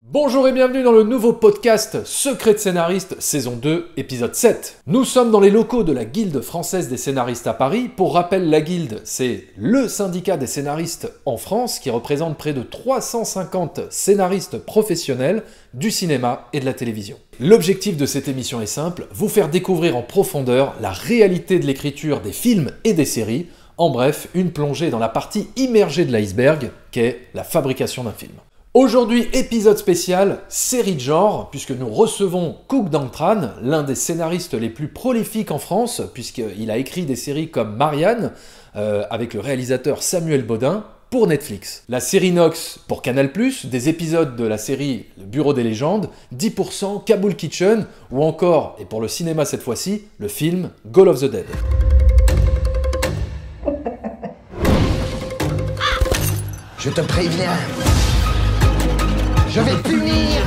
Bonjour et bienvenue dans le nouveau podcast Secret de scénariste, saison 2, épisode 7. Nous sommes dans les locaux de la Guilde française des scénaristes à Paris. Pour rappel, la Guilde, c'est le syndicat des scénaristes en France qui représente près de 350 scénaristes professionnels du cinéma et de la télévision. L'objectif de cette émission est simple, vous faire découvrir en profondeur la réalité de l'écriture des films et des séries. En bref, une plongée dans la partie immergée de l'iceberg qu'est la fabrication d'un film. Aujourd'hui, épisode spécial, série de genre, puisque nous recevons Cook Dang-Tran, l'un des scénaristes les plus prolifiques en France, puisqu'il a écrit des séries comme Marianne, avec le réalisateur Samuel Bodin, pour Netflix. La série Nox pour Canal+, des épisodes de la série Le Bureau des légendes, 10%, Kabul Kitchen, ou encore, et pour le cinéma cette fois-ci, le film Goal of the Dead. Je te préviens. Je vais te punir.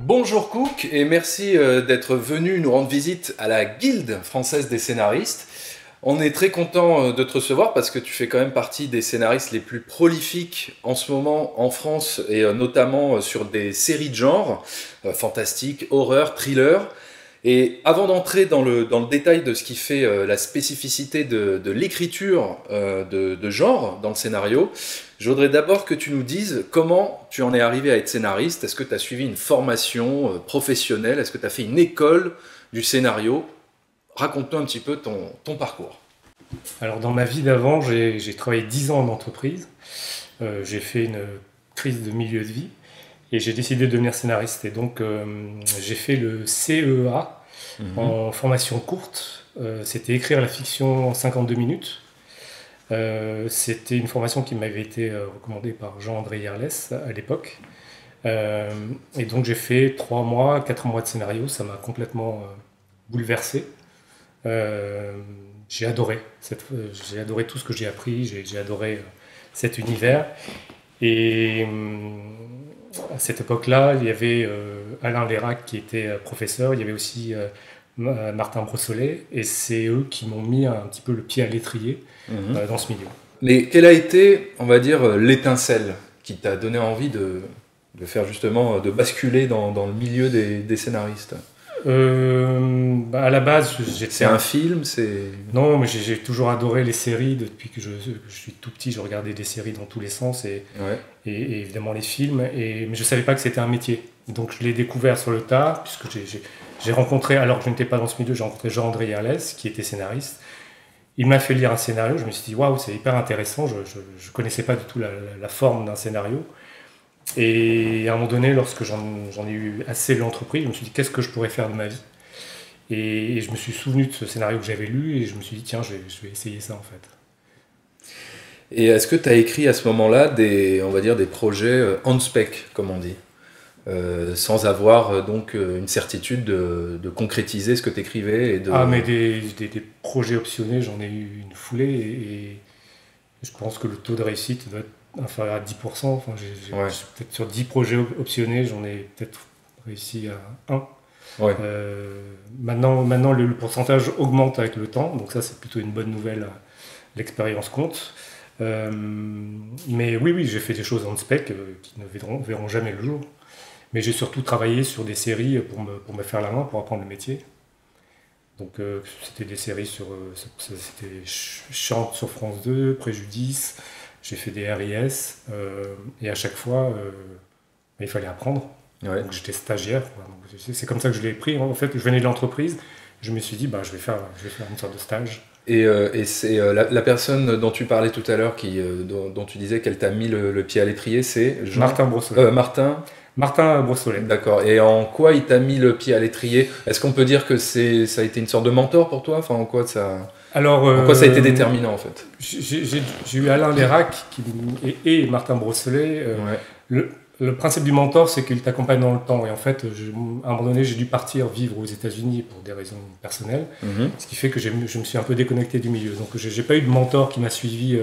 Bonjour Cook, et merci d'être venu nous rendre visite à la Guilde française des scénaristes. On est très content de te recevoir parce que tu fais quand même partie des scénaristes les plus prolifiques en ce moment en France, et notamment sur des séries de genre, fantastique, horreur, thriller. Et avant d'entrer dans le détail de ce qui fait la spécificité de l'écriture de genre dans le scénario, je voudrais d'abord que tu nous dises comment tu en es arrivé à être scénariste. Est-ce que tu as suivi une formation professionnelle? Est-ce que tu as fait une école du scénario? Raconte-nous un petit peu ton parcours. Alors dans ma vie d'avant, j'ai travaillé 10 ans en entreprise. J'ai fait une crise de milieu de vie. Et j'ai décidé de devenir scénariste. Et donc, j'ai fait le CEA en formation courte. C'était écrire la fiction en 52 minutes. C'était une formation qui m'avait été recommandée par Jean-André Yerlès à l'époque. Et donc, j'ai fait 3 mois, 4 mois de scénario. Ça m'a complètement bouleversé. J'ai adoré tout ce que j'ai appris. J'ai adoré cet univers. Et à cette époque-là, il y avait Alain Lérac qui était professeur, il y avait aussi Martin Brossolet, et c'est eux qui m'ont mis un petit peu le pied à l'étrier dans ce milieu. Mais quelle a été, on va dire, l'étincelle qui t'a donné envie de faire justement, de basculer dans le milieu des scénaristes? À la base, c'est un film, c'est... Non, mais j'ai toujours adoré les séries. Depuis que je suis tout petit, je regardais des séries dans tous les sens et évidemment les films. Mais je ne savais pas que c'était un métier. Donc je l'ai découvert sur le tard, puisque j'ai rencontré, alors que je n'étais pas dans ce milieu, j'ai rencontré Jean-André Yerlès, qui était scénariste. Il m'a fait lire un scénario, je me suis dit, waouh, c'est hyper intéressant. Je ne connaissais pas du tout la forme d'un scénario. Et à un moment donné, lorsque j'en ai eu assez de l'entreprise, je me suis dit qu'est-ce que je pourrais faire de ma vie. Et je me suis souvenu de ce scénario que j'avais lu et je me suis dit tiens, je vais essayer ça en fait. Et est-ce que tu as écrit à ce moment-là des projets on spec, comme on dit, sans avoir donc une certitude de concrétiser ce que tu écrivais Ah, mais des projets optionnés, j'en ai eu une foulée et je pense que le taux de réussite doit être inférieur à 10%. Enfin, peut-être sur 10 projets optionnés, j'en ai peut-être réussi à 1. Ouais. Maintenant, le pourcentage augmente avec le temps, donc ça c'est plutôt une bonne nouvelle. L'expérience compte. Mais oui, j'ai fait des choses en spec qui ne verront jamais le jour. Mais j'ai surtout travaillé sur des séries pour me faire la main, pour apprendre le métier. Donc c'était des séries c'était Chante sur France 2, Préjudice. J'ai fait des RIS et à chaque fois, il fallait apprendre. Ouais. Donc j'étais stagiaire. C'est comme ça que je l'ai pris. En fait, je venais de l'entreprise. Je me suis dit, je vais faire une sorte de stage. Et c'est la personne dont tu parlais tout à l'heure, dont tu disais qu'elle t'a mis le pied à l'étrier, c'est Martin Brossolet. Martin Brossolet. D'accord. Et en quoi il t'a mis le pied à l'étrier? Est-ce qu'on peut dire que ça a été une sorte de mentor pour toi? Enfin, en quoi ça a été déterminant en fait? J'ai eu Alain Lérac et Martin Brossolet. Le principe du mentor, c'est qu'il t'accompagne dans le temps. Et en fait, à un moment donné, j'ai dû partir vivre aux États-Unis pour des raisons personnelles, ce qui fait que je me suis un peu déconnecté du milieu. Donc, j'ai pas eu de mentor qui m'a suivi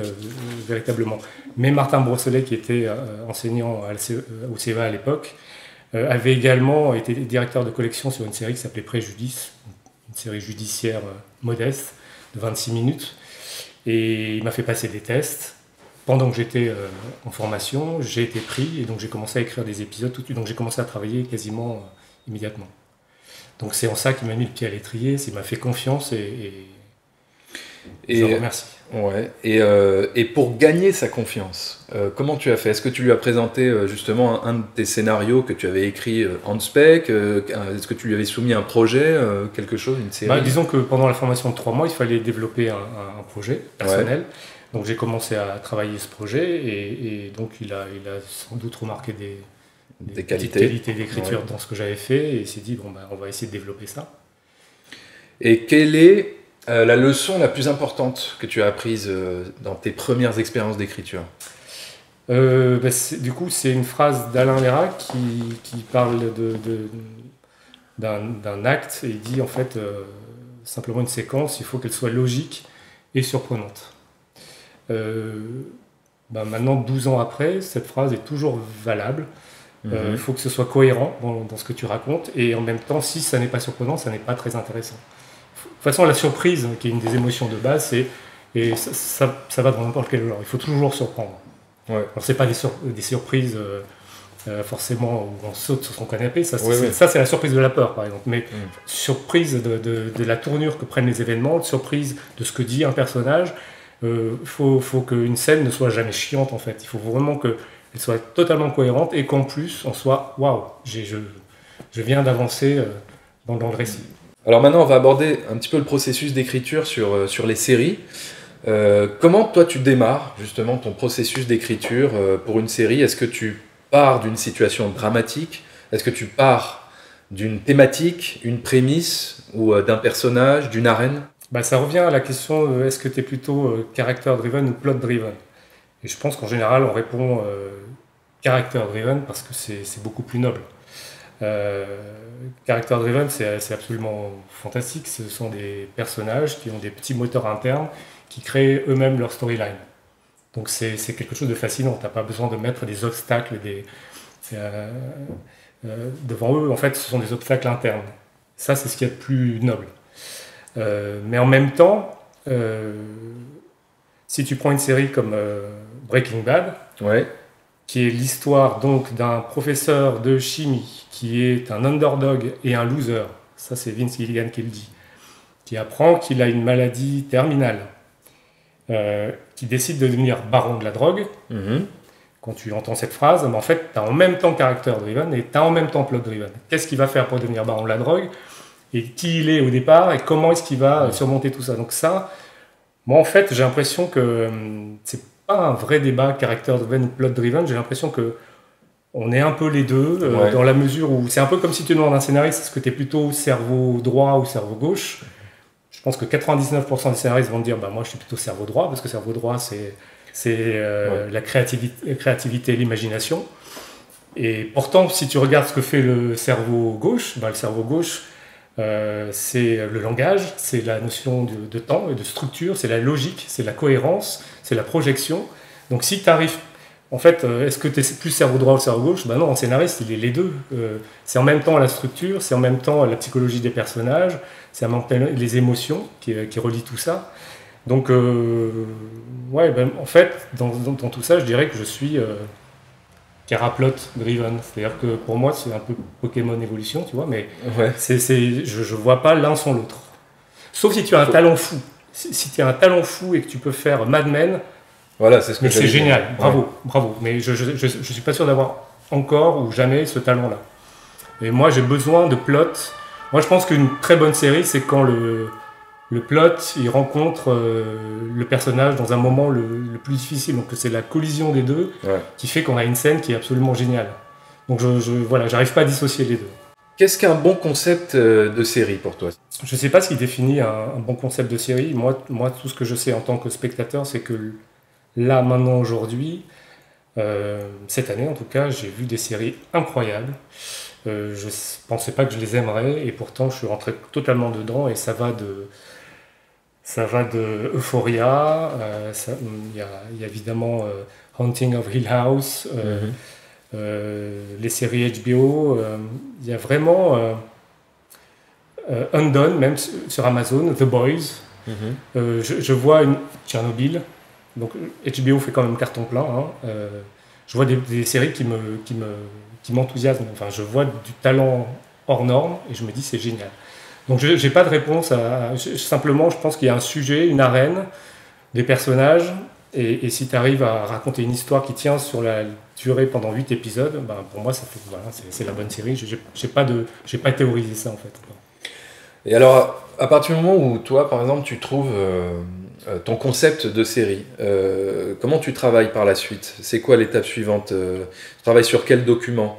véritablement. Mais Martin Brossolet, qui était enseignant au CEA à l'époque, avait également été directeur de collection sur une série qui s'appelait Préjudice, une série judiciaire modeste. 26 minutes. Et il m'a fait passer des tests. Pendant que j'étais en formation, j'ai été pris et donc j'ai commencé à écrire des épisodes tout de suite. Donc j'ai commencé à travailler quasiment immédiatement. Donc c'est en ça qu'il m'a mis le pied à l'étrier, il m'a fait confiance et je le remercie. Ouais. Et pour gagner sa confiance, comment tu as fait? Est-ce que tu lui as présenté justement un de tes scénarios que tu avais écrit en spec? Est-ce que tu lui avais soumis un projet, quelque chose, une série? Disons que pendant la formation de 3 mois, il fallait développer un projet personnel. Ouais. Donc j'ai commencé à travailler ce projet et donc il a sans doute remarqué des petites qualités d'écriture dans ce que j'avais fait et il s'est dit on va essayer de développer ça. Et quelle est la leçon la plus importante que tu as apprise dans tes premières expériences d'écriture? Du coup, c'est une phrase d'Alain Léra qui parle d'un acte et il dit en fait simplement une séquence, il faut qu'elle soit logique et surprenante. Maintenant, 12 ans après, cette phrase est toujours valable. Il faut que ce soit cohérent dans ce que tu racontes et en même temps, si ça n'est pas surprenant, ça n'est pas très intéressant. De toute façon, la surprise, qui est une des émotions de base, ça va dans n'importe quel genre. Il faut toujours surprendre. Ouais. Alors, c'est pas des surprises forcément où on saute sur son canapé. Ça, c'est la surprise de la peur, par exemple. Mais surprise de la tournure que prennent les événements, surprise de ce que dit un personnage. Faut qu'une scène ne soit jamais chiante, en fait. Il faut vraiment qu'elle soit totalement cohérente et qu'en plus, on soit « waouh, je viens d'avancer dans le récit ». Alors maintenant, on va aborder un petit peu le processus d'écriture sur les séries. Comment toi tu démarres justement ton processus d'écriture pour une série? Est-ce que tu pars d'une situation dramatique? Est-ce que tu pars d'une thématique, une prémisse ou d'un personnage, d'une arène? Ça revient à la question est-ce que tu es plutôt character-driven ou plot-driven? Et je pense qu'en général on répond character-driven parce que c'est beaucoup plus noble. Character driven, c'est absolument fantastique. Ce sont des personnages qui ont des petits moteurs internes qui créent eux-mêmes leur storyline. Donc c'est quelque chose de fascinant. T'as pas besoin de mettre des obstacles devant eux. En fait, ce sont des obstacles internes. Ça, c'est ce qu'il y a de plus noble. Mais en même temps, si tu prends une série comme Breaking Bad, qui est l'histoire donc d'un professeur de chimie qui est un underdog et un loser, ça c'est Vince Gilligan qui le dit, qui apprend qu'il a une maladie terminale, qui décide de devenir baron de la drogue. Quand tu entends cette phrase, en fait, tu as en même temps character-driven et tu as en même temps plot-driven. Qu'est-ce qu'il va faire pour devenir baron de la drogue? Et qui il est au départ et comment est-ce qu'il va surmonter tout ça? Donc ça, moi en fait, j'ai l'impression que c'est pas un vrai débat character-driven ou plot-driven. J'ai l'impression que on est un peu les deux, dans la mesure où c'est un peu comme si tu demandes à un scénariste est-ce que tu es plutôt cerveau droit ou cerveau gauche. Je pense que 99% des scénaristes vont te dire moi je suis plutôt cerveau droit parce que cerveau droit c'est la créativité et l'imagination. Et pourtant si tu regardes ce que fait le cerveau gauche, le cerveau gauche c'est le langage, c'est la notion de temps et de structure, c'est la logique, c'est la cohérence, c'est la projection. Donc si tu arrives, en fait, est-ce que tu es plus cerveau droit ou cerveau gauche? Non, en scénariste, il est les deux. C'est en même temps la structure, c'est en même temps la psychologie des personnages, c'est en même temps les émotions qui relient tout ça. Donc, en fait, dans tout ça, je dirais que je suis Caraplot driven, c'est-à-dire que pour moi c'est un peu Pokémon évolution, tu vois, mais je vois pas l'un sans l'autre. Sauf si tu as un talent fou. Si tu as un talent fou et que tu peux faire Mad Men, voilà, c'est ce que c'est génial, bravo. Mais je suis pas sûr d'avoir encore ou jamais ce talent-là. Et moi j'ai besoin de plot. Moi je pense qu'une très bonne série c'est quand le plot il rencontre le personnage dans un moment le plus difficile. Donc c'est la collision des deux qui fait qu'on a une scène qui est absolument géniale. Donc j'arrive pas à dissocier les deux. Qu'est-ce qu'un bon concept de série pour toi? Je sais pas ce qui définit un bon concept de série. Moi tout ce que je sais en tant que spectateur c'est que là maintenant aujourd'hui, cette année en tout cas, j'ai vu des séries incroyables. Je pensais pas que je les aimerais et pourtant je suis rentré totalement dedans et ça va de Euphoria, il y a évidemment Haunting of Hill House, les séries HBO, il y a vraiment Undone, même sur Amazon, The Boys, Je vois Tchernobyl, donc HBO fait quand même carton plein. Hein. Je vois des séries qui m'enthousiasment. Enfin, je vois du talent hors norme et je me dis c'est génial. Donc je n'ai pas de réponse simplement je pense qu'il y a un sujet, une arène, des personnages et si tu arrives à raconter une histoire qui tient sur la durée pendant 8 épisodes, ben, pour moi ça fait, voilà, c'est la bonne série. J'ai pas théorisé ça en fait. Et alors à partir du moment où toi par exemple tu trouves ton concept de série, comment tu travailles par la suite? C'est quoi l'étape suivante? Tu travailles sur quel document?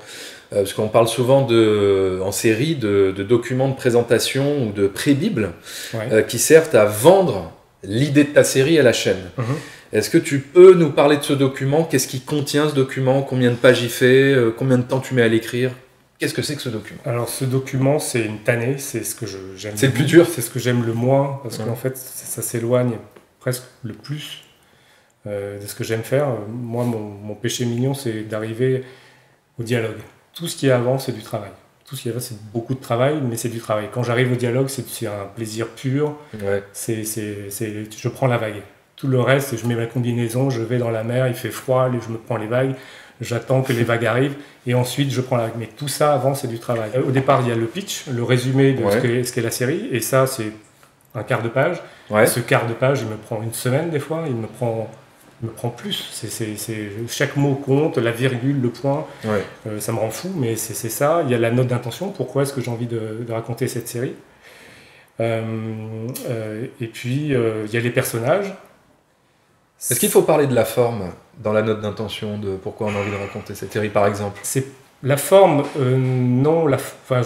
Parce qu'on parle souvent en série de documents de présentation ou de pré-bible qui servent à vendre l'idée de ta série à la chaîne. Est-ce que tu peux nous parler de ce document? Qu'est-ce qui contient ce document? Combien de pages il fait? Combien de temps tu mets à l'écrire? Qu'est-ce que c'est que ce document? Alors ce document c'est une tannée, c'est ce que j'aime. C'est le plus dur? C'est ce que j'aime le moins parce qu'en fait ça s'éloigne presque le plus de ce que j'aime faire. Moi mon péché mignon c'est d'arriver au dialogue. Tout ce qui est avant, c'est du travail. Tout ce qui est avant, c'est beaucoup de travail, mais c'est du travail. Quand j'arrive au dialogue, c'est un plaisir pur. Je prends la vague. Tout le reste, je mets ma combinaison, je vais dans la mer, il fait froid, je me prends les vagues, j'attends que les vagues arrivent, et ensuite je prends la vague. Mais tout ça, avant, c'est du travail. Au départ, il y a le pitch, le résumé de ce qu'est la série, et ça, c'est un quart de page. Ce quart de page, il me prend une semaine, des fois, il me prend plus. Chaque mot compte, la virgule, le point. Ça me rend fou, mais c'est ça. Il y a la note d'intention. Pourquoi est-ce que j'ai envie de raconter cette série? Et puis, il y a les personnages. Est-ce qu'il faut parler de la forme dans la note d'intention, de pourquoi on a envie de raconter cette série, par exemple? La forme, non.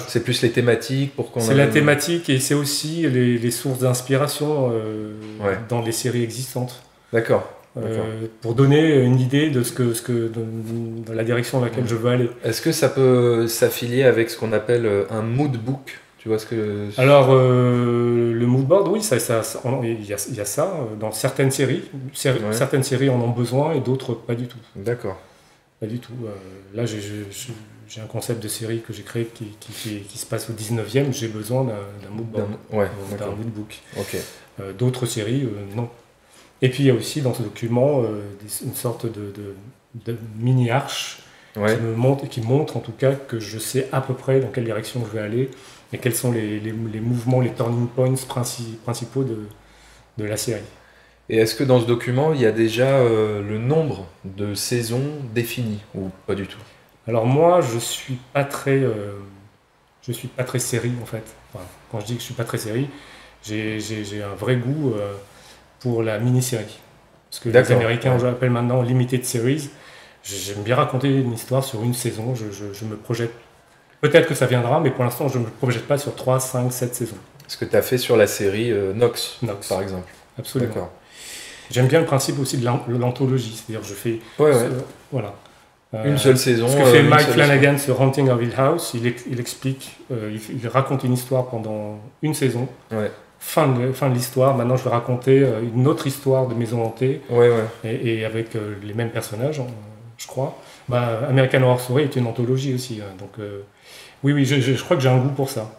C'est plus les thématiques. C'est la thématique et c'est aussi les sources d'inspiration dans des séries existantes. D'accord. Pour donner une idée de de la direction dans laquelle je veux aller. Est-ce que ça peut s'affilier avec ce qu'on appelle un mood book? Tu vois ce que... Alors, le mood board, oui, il y a ça dans certaines séries. Certaines séries en ont besoin et d'autres pas du tout. D'accord. Pas du tout. Là, j'ai un concept de série que j'ai créé qui se passe au 19e. J'ai besoin d'un mood board, d'un mood book. D'autres séries, non. Et puis il y a aussi dans ce document une sorte de mini-arche qui montre en tout cas que je sais à peu près dans quelle direction je vais aller et quels sont les mouvements, les turning points principaux de la série. Et est-ce que dans ce document il y a déjà le nombre de saisons définies ou pas du tout? Alors moi je suis pas très série en fait. Enfin, quand je dis que je suis pas très série, j'ai un vrai goût pour la mini-série. Ce que les Américains appellent maintenant limited series. J'aime bien raconter une histoire sur une saison. Je me projette. Peut-être que ça viendra, mais pour l'instant, je ne me projette pas sur 3, 5, 7 saisons. Ce que tu as fait sur la série Nox, par exemple. Absolument. D'accord. J'aime bien le principe aussi de l'anthologie. C'est-à-dire, je fais. Voilà. Une seule saison. Ce que fait Mike Flanagan sur Haunting of Hill House, il explique, il raconte une histoire pendant une saison. Fin de l'histoire. Maintenant, je vais raconter une autre histoire de maison hantée. Et avec les mêmes personnages, je crois. American Horror Story est une anthologie aussi. Donc, oui, je crois que j'ai un goût pour ça.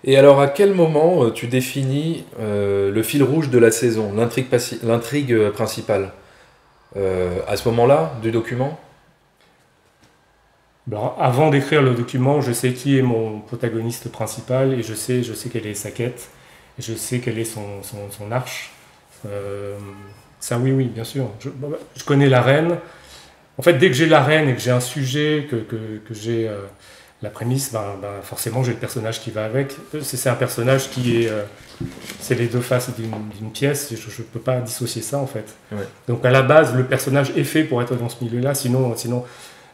Et alors, à quel moment tu définis le fil rouge de la saison, l'intrigue principale? À ce moment-là, du document? Avant d'écrire le document, je sais qui est mon protagoniste principal et je sais quelle est sa quête, et je sais quelle est son arche. Ça, oui, bien sûr. Je connais l'arène. En fait, dès que j'ai l'arène et que j'ai un sujet, que j'ai la prémisse, forcément j'ai le personnage qui va avec. C'est un personnage qui est... c'est les deux faces d'une pièce, je ne peux pas dissocier ça en fait. Donc à la base, le personnage est fait pour être dans ce milieu-là, sinon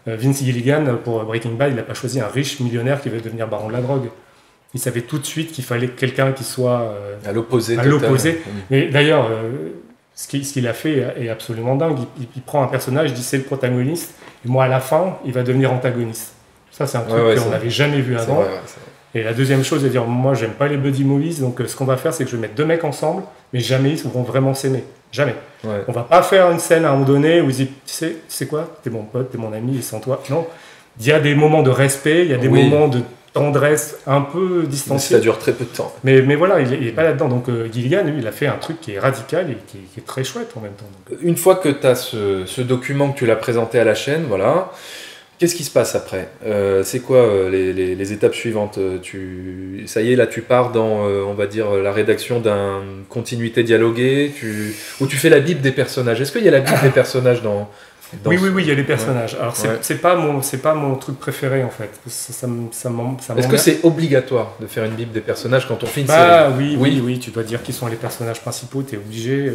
Vince Gilligan, pour Breaking Bad, il n'a pas choisi un riche millionnaire qui veut devenir baron de la drogue. Il savait tout de suite qu'il fallait quelqu'un qui soit à l'opposé. Mais d'ailleurs, ce qu'il a fait est absolument dingue. Il prend un personnage, il dit c'est le protagoniste, et moi à la fin, il va devenir antagoniste. Ça, c'est un truc qu'on n'avait jamais vu avant. Et la deuxième chose, c'est de dire, moi, j'aime pas les buddy movies, donc ce qu'on va faire, c'est que je vais mettre deux mecs ensemble, mais jamais ils vont vraiment s'aimer. Jamais. On va pas faire une scène à un moment donné où ils disent, tu sais quoi, t'es mon pote, t'es mon ami, et sans toi. Non. Il y a des moments de respect, il y a des moments de tendresse un peu distanciée. Ça dure très peu de temps. Mais voilà, il n'est pas là-dedans. Donc Gilligan, lui, il a fait un truc qui est radical et qui est très chouette en même temps. Donc. Une fois que tu as ce document que tu l'as présenté à la chaîne, voilà, qu'est-ce qui se passe après ? C'est quoi les étapes suivantes ? Ça y est, là tu pars dans, on va dire, la rédaction d'une continuité dialoguée, où tu fais la Bible des personnages. Est-ce qu'il y a la Bible des personnages dans oui, il y a les personnages. Ouais. Alors c'est pas mon truc préféré en fait. Est-ce que c'est obligatoire de faire une Bible des personnages quand on fait une série ? Oui, tu dois dire qui sont les personnages principaux, tu es obligé.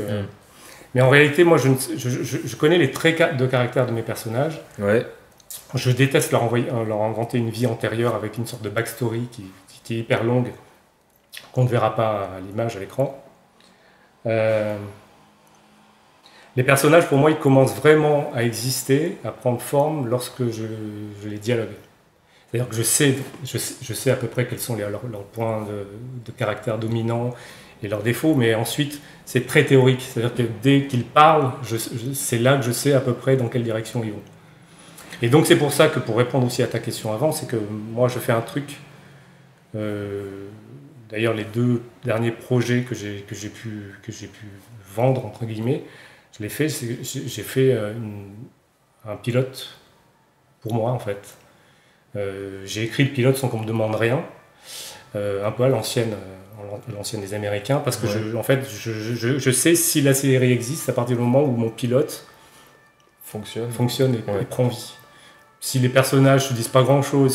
Mais en réalité, moi je connais les traits de caractère de mes personnages. Ouais. Je déteste leur inventer une vie antérieure avec une sorte de backstory qui est hyper longue, qu'on ne verra pas à l'image, à l'écran. Les personnages, pour moi, ils commencent vraiment à exister, à prendre forme lorsque je les dialogue. C'est-à-dire que je sais à peu près quels sont leurs points de caractère dominants et leurs défauts, mais ensuite, c'est très théorique. C'est-à-dire que dès qu'ils parlent, c'est là que je sais à peu près dans quelle direction ils vont. Et donc, c'est pour ça que, pour répondre aussi à ta question avant, c'est que moi, je fais un truc... D'ailleurs, les 2 derniers projets que j'ai pu vendre, entre guillemets, je l'ai fait, j'ai fait un pilote pour moi en fait. J'ai écrit le pilote sans qu'on me demande rien, un peu à l'ancienne des Américains, parce que je sais si la série existe à partir du moment où mon pilote fonctionne et prend vie. Si les personnages ne disent pas grand chose,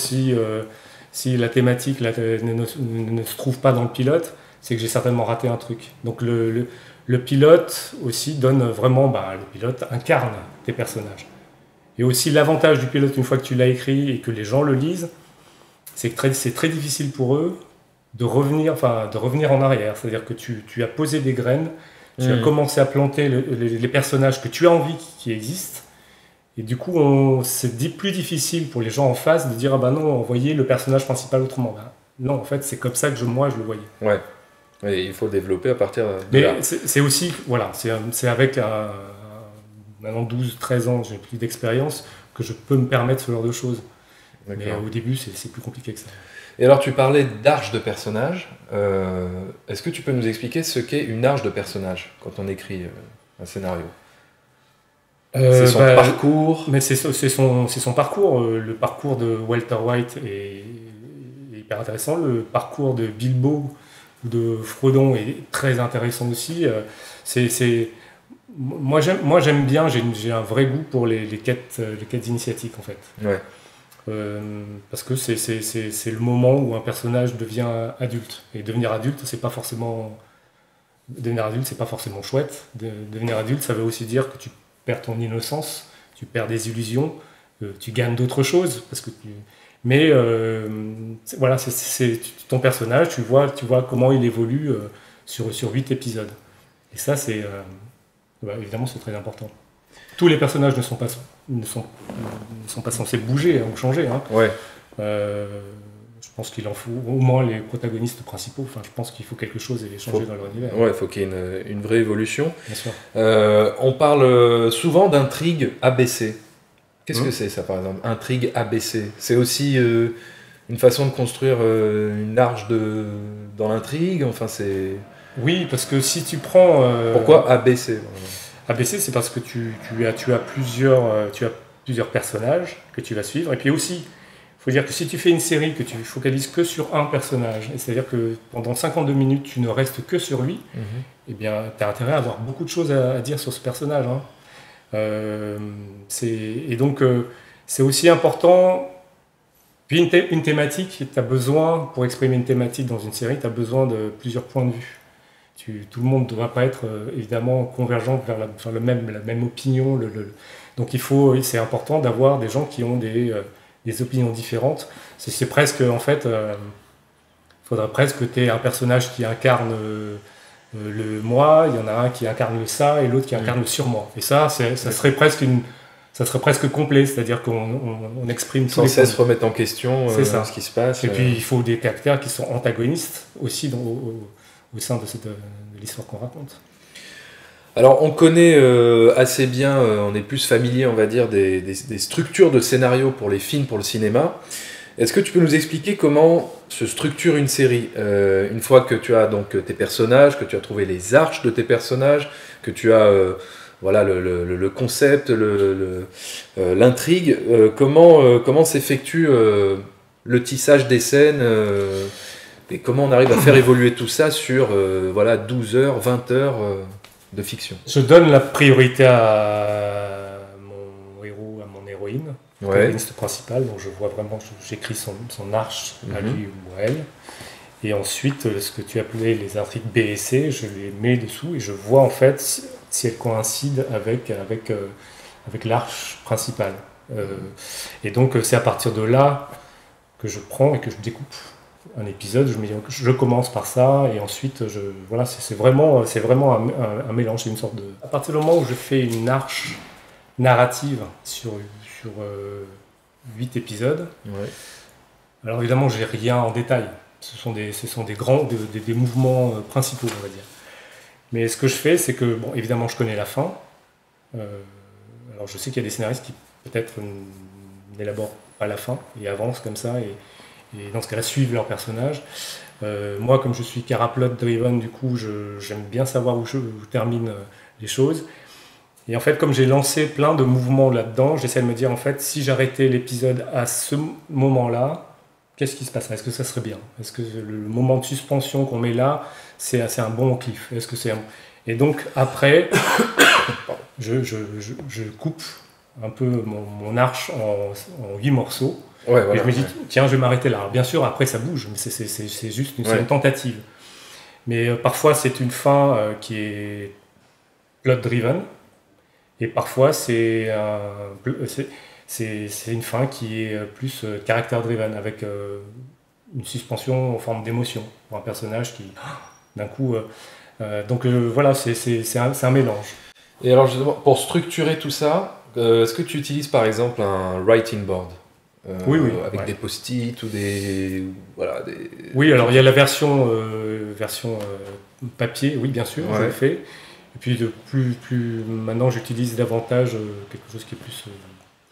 si la thématique ne se trouve pas dans le pilote, c'est que j'ai certainement raté un truc. Donc le pilote aussi donne vraiment, le pilote incarne tes personnages. Et aussi l'avantage du pilote, une fois que tu l'as écrit et que les gens le lisent, c'est que c'est très difficile pour eux de revenir en arrière. C'est-à-dire que tu as posé des graines, tu as commencé à planter les personnages que tu as envie qui existent. Et du coup, c'est plus difficile pour les gens en face de dire « Ah ben non, on voyait le personnage principal autrement. » Non, en fait, c'est comme ça que moi, je le voyais. Ouais. Et il faut développer à partir de là. Mais c'est aussi, voilà, c'est avec maintenant 12-13 ans, j'ai plus d'expérience, que je peux me permettre ce genre de choses. D'accord. Mais au début, c'est plus compliqué que ça. Et alors, tu parlais d'arche de personnage. Est-ce que tu peux nous expliquer ce qu'est une arche de personnage quand on écrit un scénario ? C'est son parcours. Mais c'est son parcours. Le parcours de Walter White est hyper intéressant. Le parcours de Bilbo ou de Frodon est très intéressant aussi. Moi j'aime bien. J'ai un vrai goût pour les quêtes initiatiques en fait. Ouais. Parce que c'est le moment où un personnage devient adulte. Et devenir adulte, c'est pas forcément chouette. Devenir adulte, ça veut aussi dire que tu perds ton innocence, tu perds des illusions, tu gagnes d'autres choses. Mais voilà, c'est ton personnage, tu vois comment il évolue sur 8 épisodes. Et ça, évidemment, c'est très important. Tous les personnages ne sont pas censés bouger ou changer. Hein. Ouais. Je pense qu'il en faut au moins les protagonistes principaux. Enfin, je pense qu'il faut quelque chose et changer dans leur univers. Ouais, il faut qu'il y ait une vraie évolution. Bien sûr. On parle souvent d'intrigue ABC. Qu'est-ce que c'est ça, par exemple ? Intrigue ABC. C'est aussi une façon de construire une arche dans l'intrigue. Enfin, c'est... Oui, parce que si tu prends... Pourquoi ABC ? ABC, c'est parce que tu as plusieurs personnages que tu vas suivre. Et puis aussi, il faut dire que si tu fais une série, que tu focalises que sur un personnage, c'est-à-dire que pendant 52 minutes, tu ne restes que sur lui, eh bien, tu as intérêt à avoir beaucoup de choses à dire sur ce personnage. Hein. Et donc, c'est aussi important. Puis une thématique, tu as besoin, pour exprimer une thématique dans une série, tu as besoin de plusieurs points de vue. Tout le monde ne doit pas être évidemment convergent vers la même opinion. Donc c'est important d'avoir des gens qui ont des opinions différentes. C'est presque, en fait, faudrait presque que tu aies un personnage qui incarne le moi, il y en a un qui incarne le ça et l'autre qui incarne le surmoi. Et ça serait presque complet, c'est-à-dire qu'on exprime sans cesse remettre en question ce qui se passe. Et puis il faut des caractères qui sont antagonistes aussi au sein de l'histoire qu'on raconte. Alors on connaît assez bien, on est plus familier on va dire des structures de scénario pour les films, pour le cinéma. Est-ce que tu peux nous expliquer comment se structure une série une fois que tu as donc tes personnages, que tu as trouvé les arches de tes personnages, que tu as voilà, le concept, l'intrigue, comment s'effectue le tissage des scènes et comment on arrive à faire évoluer tout ça sur voilà, 12 heures, 20 heures de fiction. Je donne la priorité à mon héros, à mon héroïne, protagoniste principale, donc je vois vraiment, j'écris son arche à lui ou à elle. Et ensuite, ce que tu appelais les intrigues B et C, je les mets dessous et je vois en fait si elles coïncident avec l'arche principale. Et donc c'est à partir de là que je prends et que je découpe un épisode. Je me dis, je commence par ça et ensuite, voilà, c'est vraiment un mélange, c'est une sorte de... À partir du moment où je fais une arche narrative sur 8 épisodes, alors évidemment, j'ai rien en détail. Ce sont des grands, des mouvements principaux, on va dire. Mais ce que je fais, c'est que, bon, évidemment, je connais la fin. Alors, je sais qu'il y a des scénaristes qui, peut-être, n'élaborent pas la fin et avancent comme ça, et dans ce cas-là, suivent leur personnage. Moi, comme je suis plot-driven, du coup, j'aime bien savoir où je termine les choses. Et en fait, comme j'ai lancé plein de mouvements là-dedans, j'essaie de me dire, en fait, si j'arrêtais l'épisode à ce moment-là, qu'est-ce qui se passerait? Est-ce que ça serait bien? Est-ce que le moment de suspension qu'on met là, c'est un bon cliff? Est-ce que c'est Et donc, après, je coupe un peu mon arche en 8 morceaux. Et je me dis, tiens, je vais m'arrêter là. Alors, bien sûr, après, ça bouge, mais c'est juste une tentative. Mais parfois, c'est une fin qui est plot-driven. Et parfois, c'est une fin qui est plus caractère-driven, avec une suspension en forme d'émotion pour un personnage qui, d'un coup... donc voilà, c'est un mélange. Et alors, justement, pour structurer tout ça, est-ce que tu utilises par exemple un writing board oui, avec des post-it ou des... Voilà, Oui, alors il y a la version papier, oui, bien sûr, je le fais. Et puis maintenant, j'utilise davantage quelque chose qui est plus...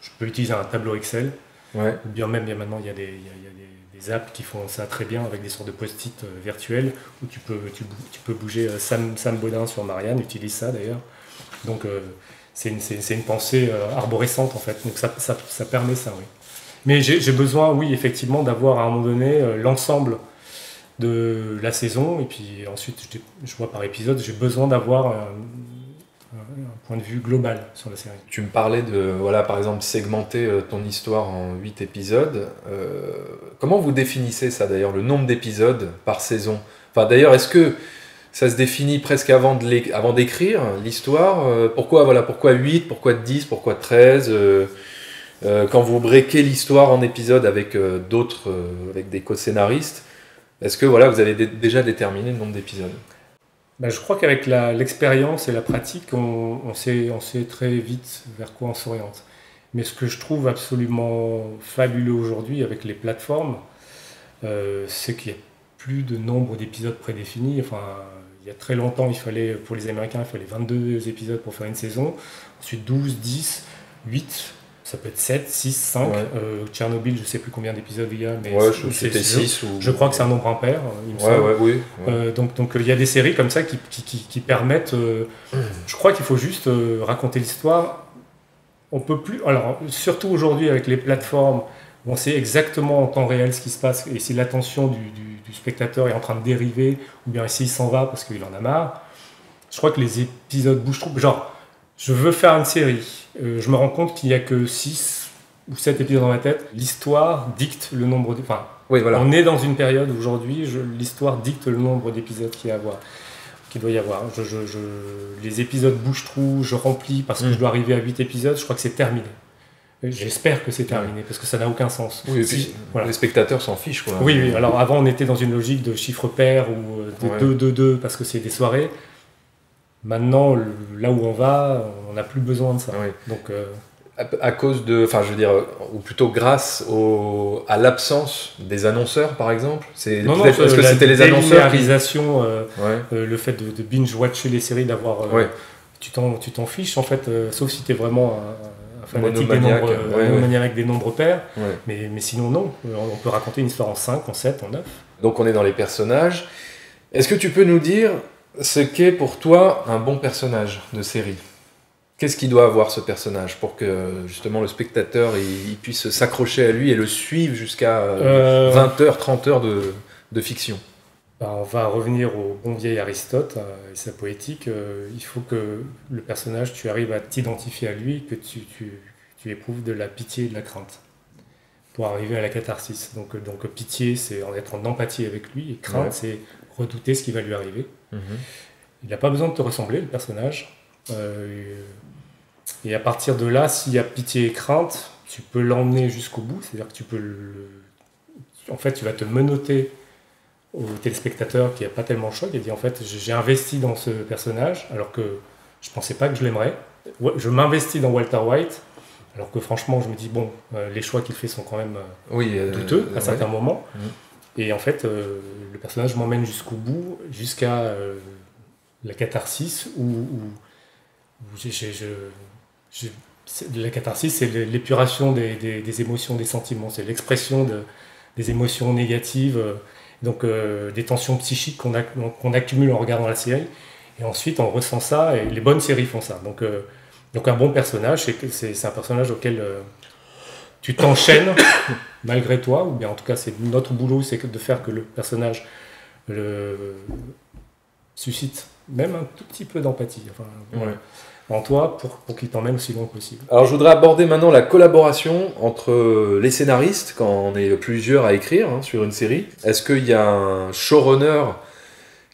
je peux utiliser un tableau Excel. Ou bien même, maintenant, il y a des apps qui font ça très bien avec des sortes de post-it virtuels où tu peux bouger. Sam Bodin sur Marianne utilise ça d'ailleurs. Donc, c'est une pensée arborescente en fait. Donc, ça permet ça, oui. Mais j'ai besoin, oui, effectivement, d'avoir à un moment donné l'ensemble de la saison. Et puis ensuite, je vois par épisode, j'ai besoin d'avoir un point de vue global sur la série. Tu me parlais de, voilà, par exemple, segmenter ton histoire en 8 épisodes. Comment vous définissez ça d'ailleurs, le nombre d'épisodes par saison? Enfin, d'ailleurs, est-ce que ça se définit presque avant d'écrire l'histoire? Pourquoi 8, pourquoi 10, pourquoi 13 quand vous breakez l'histoire en épisodes avec d'autres, avec des co-scénaristes, est-ce que voilà, vous avez déjà déterminé le nombre d'épisodes? Je crois qu'avec l'expérience et la pratique, on sait très vite vers quoi on s'oriente. Mais ce que je trouve absolument fabuleux aujourd'hui avec les plateformes, c'est qu'il n'y a plus de nombre d'épisodes prédéfinis. Enfin, il y a très longtemps, pour les Américains, il fallait 22 épisodes pour faire une saison. Ensuite 12, 10, 8... Ça peut être 7, 6, 5. Tchernobyl, je ne sais plus combien d'épisodes il y a. Mais c'était 6. Je crois que c'est un nombre impair, il me semble. Donc il y a des séries comme ça qui permettent... je crois qu'il faut juste raconter l'histoire. On peut plus... Alors, surtout aujourd'hui avec les plateformes, où on sait exactement en temps réel ce qui se passe. Et si l'attention du spectateur est en train de dériver, ou bien s'il s'en va parce qu'il en a marre, je crois que les épisodes bougent trop. Genre, je veux faire une série. Je me rends compte qu'il n'y a que 6 ou 7 épisodes dans ma tête. L'histoire dicte le nombre de... Enfin, on est dans une période où aujourd'hui, l'histoire dicte le nombre d'épisodes qu'il doit y avoir. Les épisodes bougent trop, je remplis parce que je dois arriver à 8 épisodes. Je crois que c'est terminé. J'espère que c'est terminé, parce que ça n'a aucun sens. Oui, les spectateurs s'en fichent, quoi. Oui, alors avant, on était dans une logique de chiffres pairs ou de 2, parce que c'est des soirées. Maintenant, là où on va, on n'a plus besoin de ça. Donc, à cause de, enfin, je veux dire, ou plutôt grâce à l'absence des annonceurs, par exemple. Est-ce que c'était les annonceurs le fait de binge-watcher les séries, d'avoir, tu t'en fiches en fait, sauf si tu es vraiment un fanatique monomaniaque avec des nombres pairs. Ouais. Mais sinon, non. On peut raconter une histoire en 5, en 7, en 9. Donc on est dans les personnages. Est-ce que tu peux nous dire ce qu'est pour toi un bon personnage de série ? Qu'est-ce qu'il doit avoir ce personnage pour que justement le spectateur il puisse s'accrocher à lui et le suivre jusqu'à 20 heures, 30 heures de fiction ? On va revenir au bon vieil Aristote et sa poétique. Il faut que le personnage, tu arrives à t'identifier à lui, que tu éprouves de la pitié et de la crainte pour arriver à la catharsis. Donc pitié, c'est en être en empathie avec lui, et crainte, c'est redouter ce qui va lui arriver. Il n'a pas besoin de te ressembler, le personnage. Et à partir de là, s'il y a pitié et crainte, tu peux l'emmener jusqu'au bout. C'est-à-dire que tu peux en fait, tu vas te menotter au téléspectateur qui n'a pas tellement le choix, qui a dit en fait j'ai investi dans ce personnage alors que je ne pensais pas que je l'aimerais. Je m'investis dans Walter White alors que franchement je me dis bon, les choix qu'il fait sont quand même douteux à certains moments. Et en fait le personnage m'emmène jusqu'au bout, jusqu'à la catharsis où la catharsis, c'est l'épuration des émotions, des sentiments, c'est l'expression des émotions négatives, donc des tensions psychiques qu'on accumule en regardant la série, et ensuite on ressent ça, et les bonnes séries font ça. Donc un bon personnage, c'est un personnage auquel tu t'enchaînes malgré toi, ou bien en tout cas c'est notre boulot, c'est de faire que le personnage suscite même un tout petit peu d'empathie en toi pour qu'il t'emmène aussi loin que possible. Alors je voudrais aborder maintenant la collaboration entre les scénaristes quand on est plusieurs à écrire sur une série. Est-ce qu'il y a un showrunner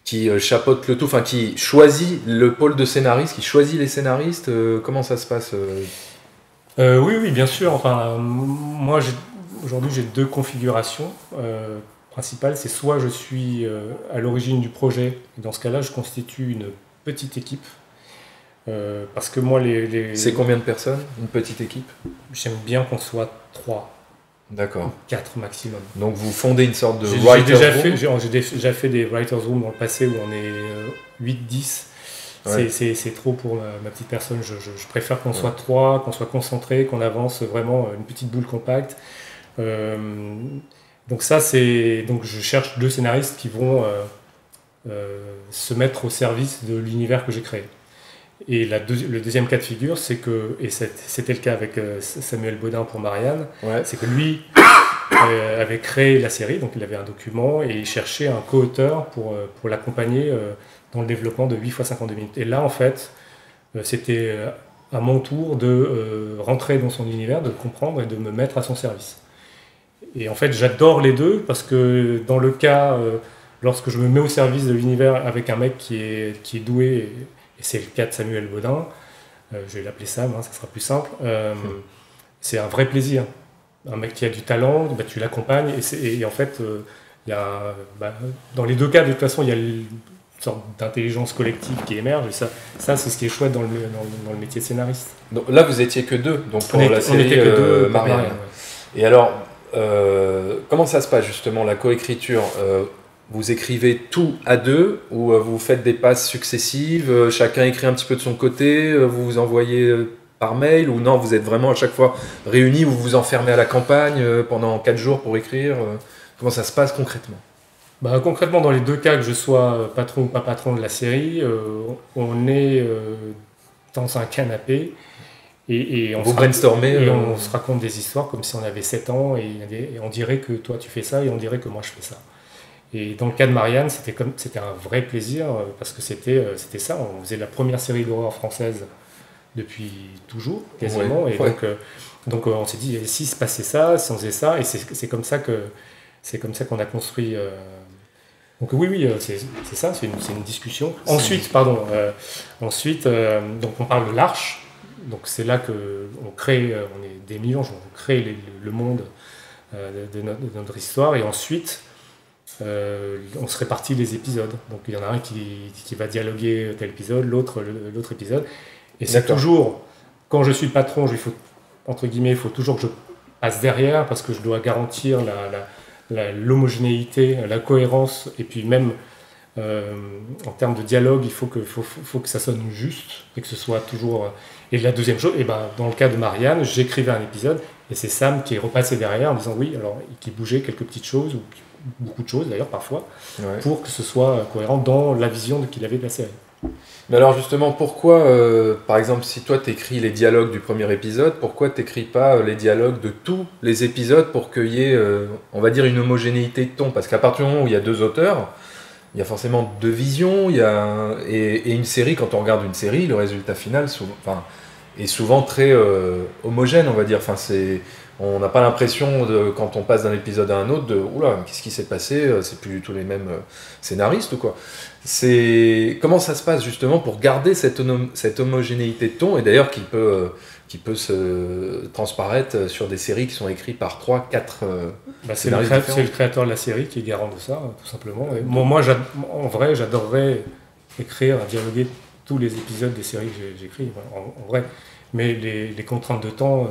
qui chapeaute le tout, enfin qui choisit le pôle de scénaristes, qui choisit les scénaristes, comment ça se passe Oui, bien sûr. Enfin, moi aujourd'hui j'ai 2 configurations principales. C'est soit je suis à l'origine du projet, et dans ce cas-là je constitue une petite équipe. Parce que moi, C'est combien de personnes, une petite équipe ? J'aime bien qu'on soit 3. D'accord. 4 maximum. Donc vous fondez une sorte de writer's room ? J'ai déjà fait des writer's room dans le passé où on est 8-10. Ouais. C'est trop pour ma petite personne. Je préfère qu'on soit 3, qu'on soit concentré, qu'on avance vraiment une petite boule compacte. Donc ça, donc je cherche 2 scénaristes qui vont se mettre au service de l'univers que j'ai créé. Et le deuxième cas de figure, c'est que, et c'était le cas avec Samuel Baudin pour Marianne, c'est que lui avait créé la série, donc il avait un document et il cherchait un co-auteur pour l'accompagner dans le développement de 8 x 52 minutes. Et là, en fait, c'était à mon tour de rentrer dans son univers, de comprendre et de me mettre à son service. Et en fait, j'adore les deux parce que dans le cas, lorsque je me mets au service de l'univers avec un mec qui est doué, et c'est le cas de Samuel Baudin, je vais l'appeler Sam, ça sera plus simple, c'est un vrai plaisir. Un mec qui a du talent, tu l'accompagnes, et en fait, dans les 2 cas, de toute façon, il y a une sorte d'intelligence collective qui émerge, et ça c'est ce qui est chouette dans le métier de scénariste. Donc, là, vous étiez que 2, donc pour la série Marianne. Et alors, comment ça se passe justement, la coécriture vous écrivez tout à 2 ou vous faites des passes successives, chacun écrit un petit peu de son côté, vous vous envoyez par mail, ou non, vous êtes vraiment à chaque fois réunis, vous vous enfermez à la campagne pendant 4 jours pour écrire comment ça se passe concrètement ? Concrètement, dans les 2 cas, que je sois patron ou pas patron de la série, on est dans un canapé et on se raconte des histoires comme si on avait 7 ans et on dirait que toi tu fais ça et on dirait que moi je fais ça. Et dans le cas de Marianne, c'était un vrai plaisir parce que c'était ça. On faisait la première série d'horreur française depuis toujours, quasiment. Donc on s'est dit, si se passait ça, si on faisait ça, et c'est comme ça qu'on a construit. Donc oui, c'est ça, c'est une discussion. Ensuite, donc on parle de l'Arche. Donc c'est là qu'on crée, on est des millions, on crée le monde de notre histoire, et ensuite. On se répartit les épisodes, donc il y en a un qui va dialoguer tel épisode, l'autre épisode, et c'est toujours, quand je suis le patron, il faut toujours que je passe derrière parce que je dois garantir l'homogénéité, la cohérence, et puis même En termes de dialogue, il faut que ça sonne juste et que ce soit toujours. Et la deuxième chose, dans le cas de Marianne, j'écrivais un épisode et c'est Sam qui est repassé derrière en disant oui, alors qui bougeait quelques petites choses ou beaucoup de choses d'ailleurs parfois, pour que ce soit cohérent dans la vision qu'il avait de la série. Mais alors justement, pourquoi, par exemple, si toi t'écris les dialogues du premier épisode, pourquoi t'écris pas les dialogues de tous les épisodes pour qu'il y ait, on va dire, une homogénéité de ton? Parce qu'à partir du moment où il y a deux auteurs, il y a forcément deux visions, et une série, quand on regarde une série, le résultat final est souvent très homogène, on va dire. On n'a pas l'impression, quand on passe d'un épisode à un autre, de « Oula, qu'est-ce qui s'est passé? C'est plus du tout les mêmes scénaristes ou quoi ?» Comment ça se passe justement pour garder cette homogénéité de ton, et d'ailleurs qui peut se transparaître sur des séries qui sont écrites par 3-4 scénaristes différents. C'est le créateur de la série qui est garant de ça, tout simplement. Et moi, en vrai, j'adorerais écrire, dialoguer tous les épisodes des séries que j'écris, en vrai. Mais les contraintes de temps...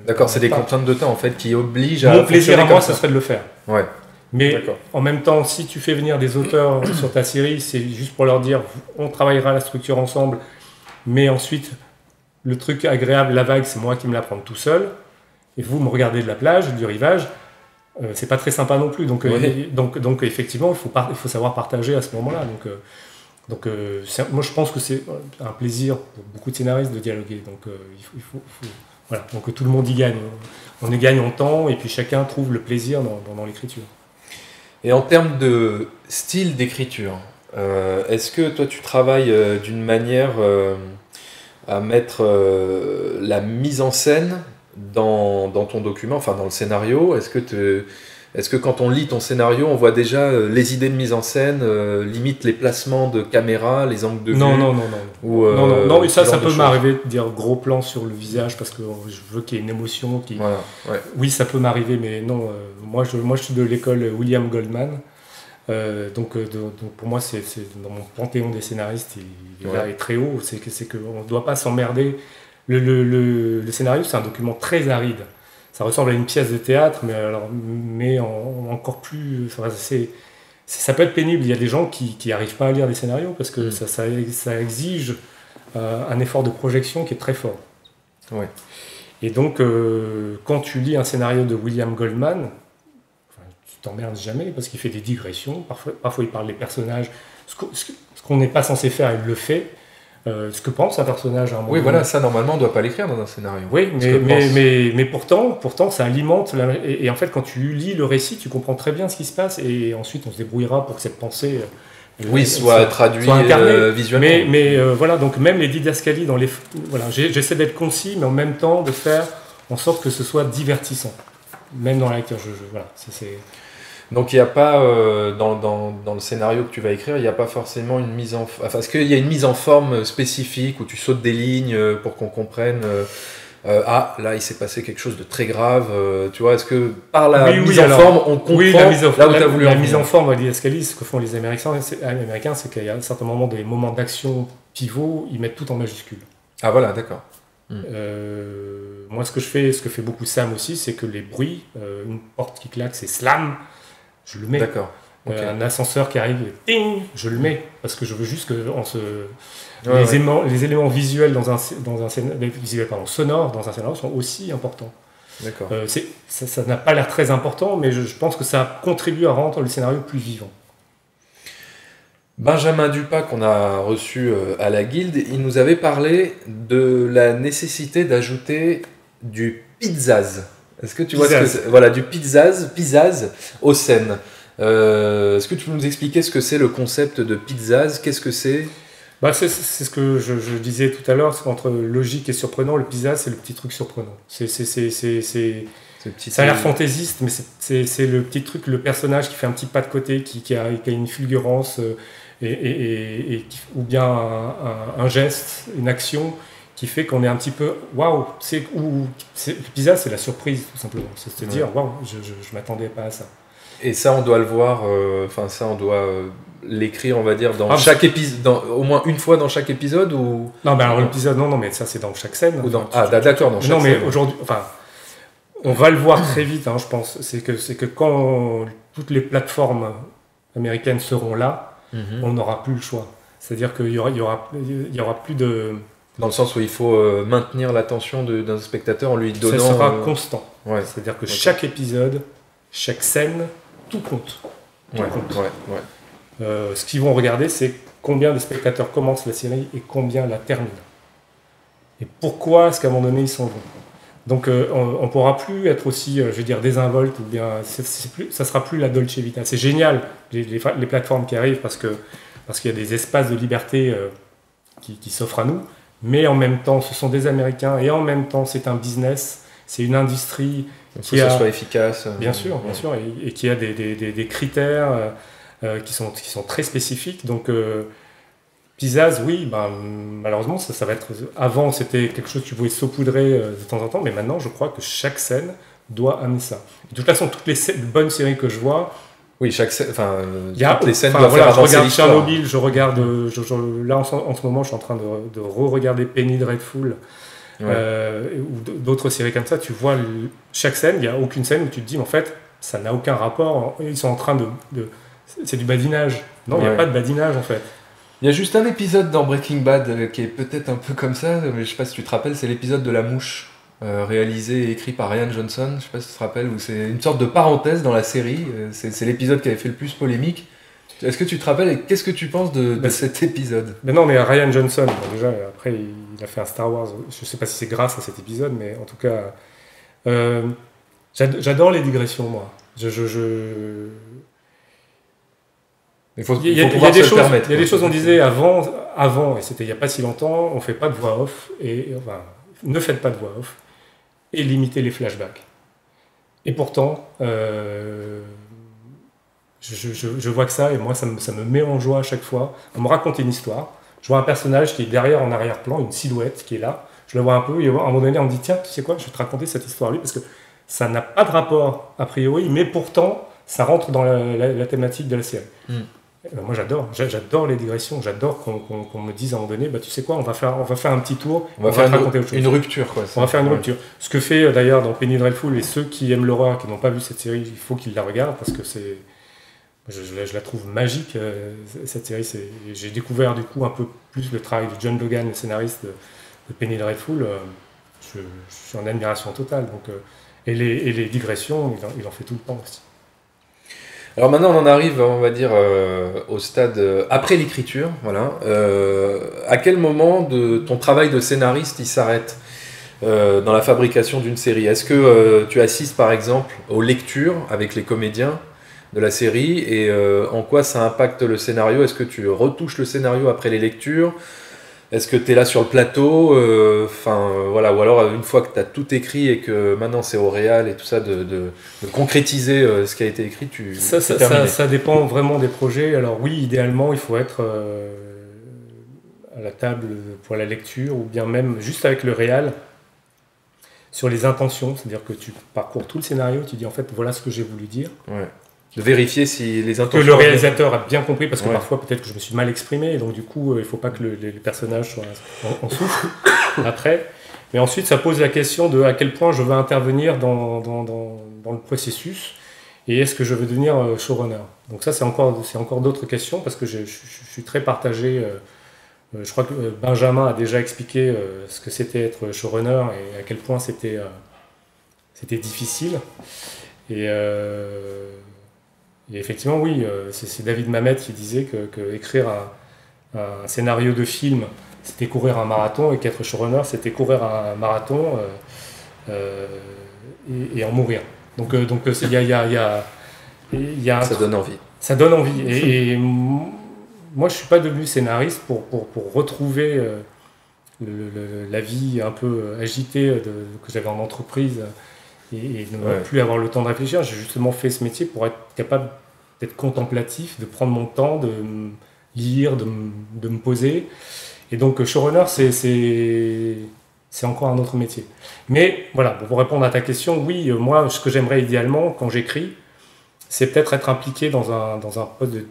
D'accord, c'est des contraintes de temps en fait qui obligent à... Mon plaisir à moi, ce serait de le faire. Ouais. Mais en même temps, si tu fais venir des auteurs sur ta série, c'est juste pour leur dire on travaillera la structure ensemble, mais ensuite, le truc agréable, la vague, c'est moi qui me la prends tout seul, et vous me regardez de la plage, du rivage, c'est pas très sympa non plus. Donc effectivement, il faut savoir partager à ce moment-là. Moi, je pense que c'est un plaisir pour beaucoup de scénaristes de dialoguer. Donc, voilà. Donc tout le monde y gagne. On y gagne en temps, et puis chacun trouve le plaisir dans l'écriture. Et en termes de style d'écriture, est-ce que toi tu travailles d'une manière à mettre la mise en scène dans ton document, enfin dans le scénario? Est-ce que quand on lit ton scénario, on voit déjà les idées de mise en scène, limite les placements de caméra, les angles de vue? Non, et ça peut m'arriver de dire gros plan sur le visage parce que je veux qu'il y ait une émotion. Voilà, ouais. Oui, ça peut m'arriver, mais non. Moi, je suis de l'école William Goldman. Donc pour moi, c'est dans mon panthéon des scénaristes, il est très haut. C'est qu'on ne doit pas s'emmerder. Le scénario, c'est un document très aride. Ça ressemble à une pièce de théâtre, mais encore plus... ça peut être pénible. Il y a des gens qui n'arrivent pas à lire des scénarios parce que ça exige un effort de projection qui est très fort. Ouais. Et donc, quand tu lis un scénario de William Goldman, tu t'emmerdes jamais parce qu'il fait des digressions. Parfois, il parle des personnages. Ce qu'on n'est pas censé faire, il le fait. Ce que pense un personnage à un moment. Oui, voilà, ça normalement on ne doit pas l'écrire dans un scénario. Oui, mais pourtant ça alimente. Et en fait, quand tu lis le récit, tu comprends très bien ce qui se passe, et ensuite on se débrouillera pour que cette pensée soit traduite visuellement. Mais voilà, donc même les didascalies, j'essaie d'être concis, mais en même temps de faire en sorte que ce soit divertissant, même dans la lecture. Donc il n'y a pas, dans le scénario que tu vas écrire, il n'y a pas forcément une mise en... Enfin, est-ce qu'il y a une mise en forme spécifique où tu sautes des lignes pour qu'on comprenne là il s'est passé quelque chose de très grave, tu vois, est-ce que par la mise en forme on comprend là où tu as voulu la mise en forme, l'idéascalie, ce que font les Américains, c'est qu'il y a un certain moment, des moments d'action pivot, ils mettent tout en majuscule. Ah voilà, d'accord. Moi ce que fait beaucoup Sam aussi, c'est que les bruits, une porte qui claque, c'est slam, je le mets. D'accord. Okay. Un ascenseur qui arrive, ting, je le mets parce que je veux juste que les éléments visuels sonores dans un scénario sont aussi importants. D'accord. Ça n'a pas l'air très important, mais je pense que ça contribue à rendre le scénario plus vivant. Benjamin Dupas, qu'on a reçu à la Guilde, il nous avait parlé de la nécessité d'ajouter du pizzazz. Est-ce que tu vois ce que c'est ? Voilà, du pizzazz aux scènes. Est-ce que tu peux nous expliquer ce que c'est le concept de pizzazz ? Qu'est-ce que c'est ? C'est ce que je disais tout à l'heure, entre logique et surprenant. Le pizzazz, c'est le petit truc surprenant. Ça a l'air fantaisiste, mais c'est le petit truc, le personnage qui fait un petit pas de côté, qui a une fulgurance, ou bien un geste, une action qui fait qu'on est un petit peu waouh. Le pizzazz, c'est la surprise, tout simplement. C'est se dire waouh, je ne m'attendais pas à ça. Et ça, on doit le voir, on doit l'écrire, on va dire, dans chaque épisode, au moins une fois dans chaque épisode ou... Non, alors l'épisode, non, mais ça, c'est dans chaque scène. D'accord, dans chaque scène. Non, mais aujourd'hui, on va le voir très vite, je pense. C'est que quand toutes les plateformes américaines seront là, on n'aura plus le choix. C'est-à-dire qu'il y aura plus de... Dans le sens où il faut maintenir l'attention d'un spectateur en lui donnant... Ça sera constant. Ouais. C'est-à-dire que chaque épisode, chaque scène, tout compte. Tout compte. Ce qu'ils vont regarder, c'est combien de spectateurs commencent la série et combien la terminent. Et pourquoi est-ce qu'à un moment donné, ils s'en vont. Donc on ne pourra plus être aussi, je veux dire, désinvolte, ou bien ça sera plus la Dolce Vita. C'est génial, les plateformes qui arrivent, parce qu'il y a des espaces de liberté qui s'offrent à nous, mais en même temps, ce sont des Américains, et en même temps, c'est un business, c'est une industrie qui que ça soit efficace. Bien sûr, et qui a des critères qui sont très spécifiques. Donc, Pizzazz, oui, malheureusement, ça va être... Avant, c'était quelque chose que tu pouvais saupoudrer de temps en temps, mais maintenant, je crois que chaque scène doit amener ça. Et de toute façon, toutes les bonnes séries que je vois... Oui, toutes les scènes doivent faire avancer l'histoire. Je regarde Chernobyl, là, en ce moment, je suis en train de re-regarder Penny Dreadful, ou d'autres séries comme ça. Tu vois chaque scène, il n'y a aucune scène où tu te dis, en fait, ça n'a aucun rapport. Ils sont en train de c'est du badinage. Non, il n'y a pas de badinage, en fait. Il y a juste un épisode dans Breaking Bad qui est peut-être un peu comme ça, mais je sais pas si tu te rappelles, c'est l'épisode de la mouche, réalisé et écrit par Ryan Johnson, je sais pas si tu te rappelles, où c'est une sorte de parenthèse dans la série, c'est l'épisode qui avait fait le plus polémique. Est-ce que tu te rappelles et qu'est-ce que tu penses de cet épisode ? Mais non, mais Ryan Johnson, déjà, après il a fait un Star Wars, je sais pas si c'est grâce à cet épisode, mais en tout cas, j'adore les digressions, moi. Il y a des choses, on disait avant, et c'était il n'y a pas si longtemps, on ne fait pas de voix off, ne faites pas de voix off, et limitez les flashbacks. Et pourtant, je vois que ça, et moi, ça me met en joie à chaque fois. On me raconte une histoire, je vois un personnage qui est derrière en arrière-plan, une silhouette qui est là, je le vois un peu, et à un moment donné, on me dit, tiens, tu sais quoi, je vais te raconter cette histoire-là, parce que ça n'a pas de rapport, a priori, mais pourtant, ça rentre dans la thématique de la série. Moi j'adore les digressions, j'adore qu'on me dise à un moment donné, tu sais quoi, on va faire un petit tour, on va faire une rupture. On va faire une rupture. Ce que fait d'ailleurs dans Penny Dreadful, et ceux qui aiment l'horreur, qui n'ont pas vu cette série, il faut qu'ils la regardent, parce que je la trouve magique, cette série. J'ai découvert du coup un peu plus le travail de John Logan, le scénariste de Penny Dreadful. Je suis en admiration totale. Donc, et les digressions, il en fait tout le temps aussi. Alors maintenant on en arrive, on va dire, au stade après l'écriture, voilà. À quel moment de ton travail de scénariste il s'arrête dans la fabrication d'une série ? Est-ce que tu assistes par exemple aux lectures avec les comédiens de la série et en quoi ça impacte le scénario ? Est-ce que tu retouches le scénario après les lectures ? Est-ce que tu es là sur le plateau, voilà, ou alors une fois que tu as tout écrit et que maintenant c'est au réal et tout ça, de concrétiser ce qui a été écrit, ça dépend vraiment des projets. Alors oui, idéalement, il faut être à la table pour la lecture, ou bien même juste avec le réal, sur les intentions. C'est-à-dire que tu parcours tout le scénario, tu dis en fait, voilà ce que j'ai voulu dire. Ouais. De vérifier si les intentions... Que le réalisateur a bien compris, parce que parfois peut-être que je me suis mal exprimé, et donc du coup il ne faut pas que les personnages soient en souffrent après. Mais ensuite ça pose la question de à quel point je veux intervenir dans le processus, et est-ce que je veux devenir showrunner. Donc ça c'est encore d'autres questions, parce que je suis très partagé. Je crois que Benjamin a déjà expliqué ce que c'était être showrunner, et à quel point c'était difficile. Et effectivement, oui, c'est David Mamet qui disait que écrire un scénario de film, c'était courir un marathon, et qu'être showrunner, c'était courir un marathon et en mourir. Donc il y a ça donne envie. Ça donne envie. Et moi, je ne suis pas devenu scénariste pour retrouver la vie un peu agitée que j'avais en entreprise, et ne plus avoir le temps de réfléchir. J'ai justement fait ce métier pour être capable d'être contemplatif, de prendre mon temps, de lire, de me poser. Et donc showrunner, c'est encore un autre métier. Mais voilà, pour répondre à ta question, oui, moi, ce que j'aimerais idéalement quand j'écris, c'est peut-être être impliqué dans un poste de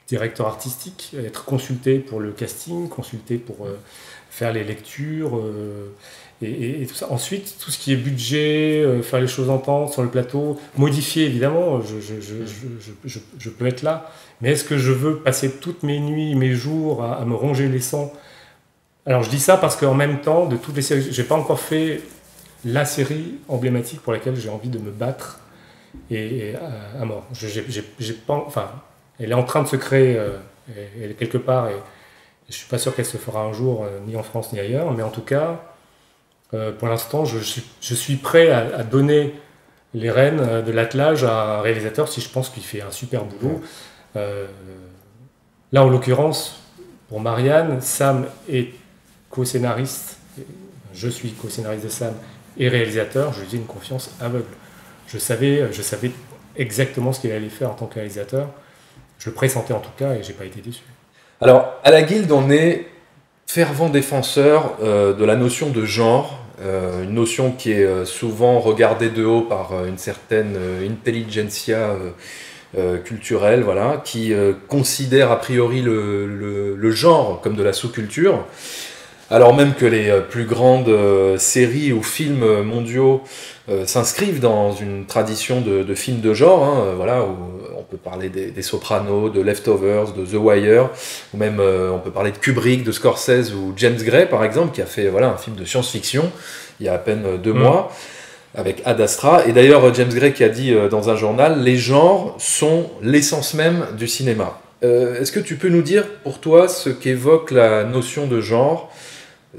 directeur artistique, être consulté pour le casting, consulté pour faire les lectures, et tout ça. Ensuite, tout ce qui est budget, faire les choses entendre sur le plateau, modifier évidemment, je peux être là. Mais est-ce que je veux passer toutes mes nuits, mes jours à me ronger les sangs? Alors je dis ça parce qu'en même temps, de toutes les séries, j'ai pas encore fait la série emblématique pour laquelle j'ai envie de me battre et à mort. J'ai pas, enfin, elle est en train de se créer, elle est quelque part, et je suis pas sûr qu'elle se fera un jour, ni en France ni ailleurs, mais en tout cas, pour l'instant, je suis prêt à donner les rênes de l'attelage à un réalisateur si je pense qu'il fait un super boulot. Là, en l'occurrence, pour Marianne, Sam est co-scénariste, je suis co-scénariste de Sam et réalisateur, je lui ai une confiance aveugle. Je savais exactement ce qu'il allait faire en tant que réalisateur, je le pressentais en tout cas et j'ai pas été déçu. Alors, à la Guilde, on est fervent défenseur de la notion de genre, une notion qui est souvent regardée de haut par une certaine intelligentsia culturelle, voilà, qui considère a priori le genre comme de la sous-culture, alors même que les plus grandes séries ou films mondiaux s'inscrivent dans une tradition de films de genre, hein, voilà, où on peut parler des Sopranos, de Leftovers, de The Wire, ou même on peut parler de Kubrick, de Scorsese ou James Gray par exemple, qui a fait voilà, un film de science-fiction il y a à peine 2 mois, avec Ad Astra. Et d'ailleurs James Gray qui a dit dans un journal, les genres sont l'essence même du cinéma. Est-ce que tu peux nous dire pour toi ce qu'évoque la notion de genre?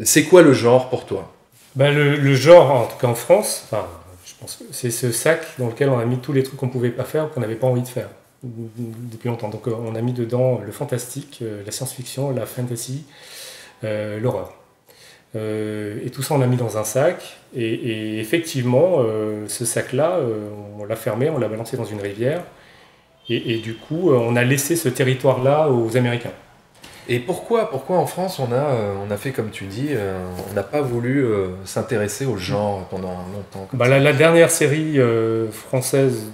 C'est quoi le genre pour toi? Le genre, en tout cas en France, enfin, je pense que c'est ce sac dans lequel on a mis tous les trucs qu'on ne pouvait pas faire, qu'on n'avait pas envie de faire depuis longtemps. Donc on a mis dedans le fantastique, la science-fiction, la fantasy, l'horreur. Et tout ça on l'a mis dans un sac, et effectivement, ce sac-là, on l'a fermé, on l'a balancé dans une rivière, et du coup, on a laissé ce territoire-là aux Américains. Et pourquoi en France on a fait comme tu dis, on n'a pas voulu s'intéresser au genre pendant longtemps? La dernière série française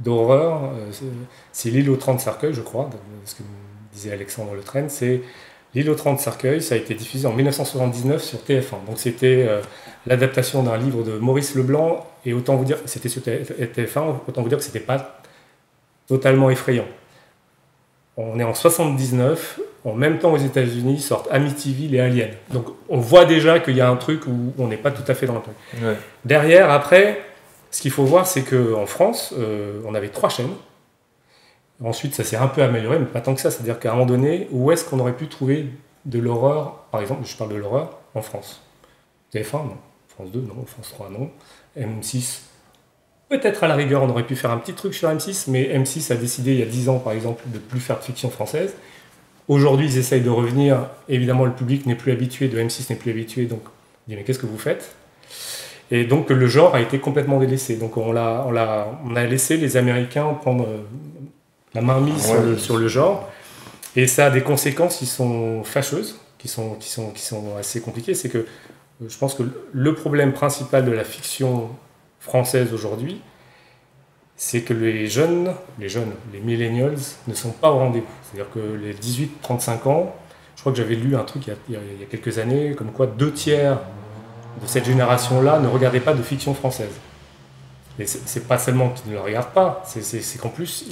d'horreur, c'est L'île aux 30 cercueils, je crois, ce que disait Alexandre Le Train, c'est L'île aux 30 cercueils, ça a été diffusé en 1979 sur TF1. Donc c'était l'adaptation d'un livre de Maurice Leblanc, et autant vous dire, c'était sur TF1, autant vous dire que c'était pas totalement effrayant. On est en 79, en même temps aux États-Unis sortent Amityville et Alien. Donc on voit déjà qu'il y a un truc où on n'est pas tout à fait dans le truc. Ouais. Derrière, après, ce qu'il faut voir, c'est qu'en France, on avait 3 chaînes. Ensuite, ça s'est un peu amélioré, mais pas tant que ça. C'est-à-dire qu'à un moment donné, où est-ce qu'on aurait pu trouver de l'horreur, par exemple, je parle de l'horreur, en France? TF1, non. France 2, non. France 3, non. M6, peut-être à la rigueur, on aurait pu faire un petit truc sur M6, mais M6 a décidé il y a 10 ans, par exemple, de ne plus faire de fiction française. Aujourd'hui, ils essayent de revenir. Évidemment, le public n'est plus habitué, de M6 n'est plus habitué, donc on dit mais qu'est-ce que vous faites? Et donc le genre a été complètement délaissé. Donc on a laissé les Américains prendre la main mise sur le genre, et ça a des conséquences qui sont fâcheuses, qui sont assez compliquées. C'est que je pense que le problème principal de la fiction française aujourd'hui, c'est que les jeunes, les millennials, ne sont pas au rendez-vous. C'est-à-dire que les 18-35 ans, je crois que j'avais lu un truc il y a quelques années, comme quoi 2/3 de cette génération-là ne regardaient pas de fiction française. Et c'est pas seulement qu'ils ne la regardent pas, c'est qu'en plus,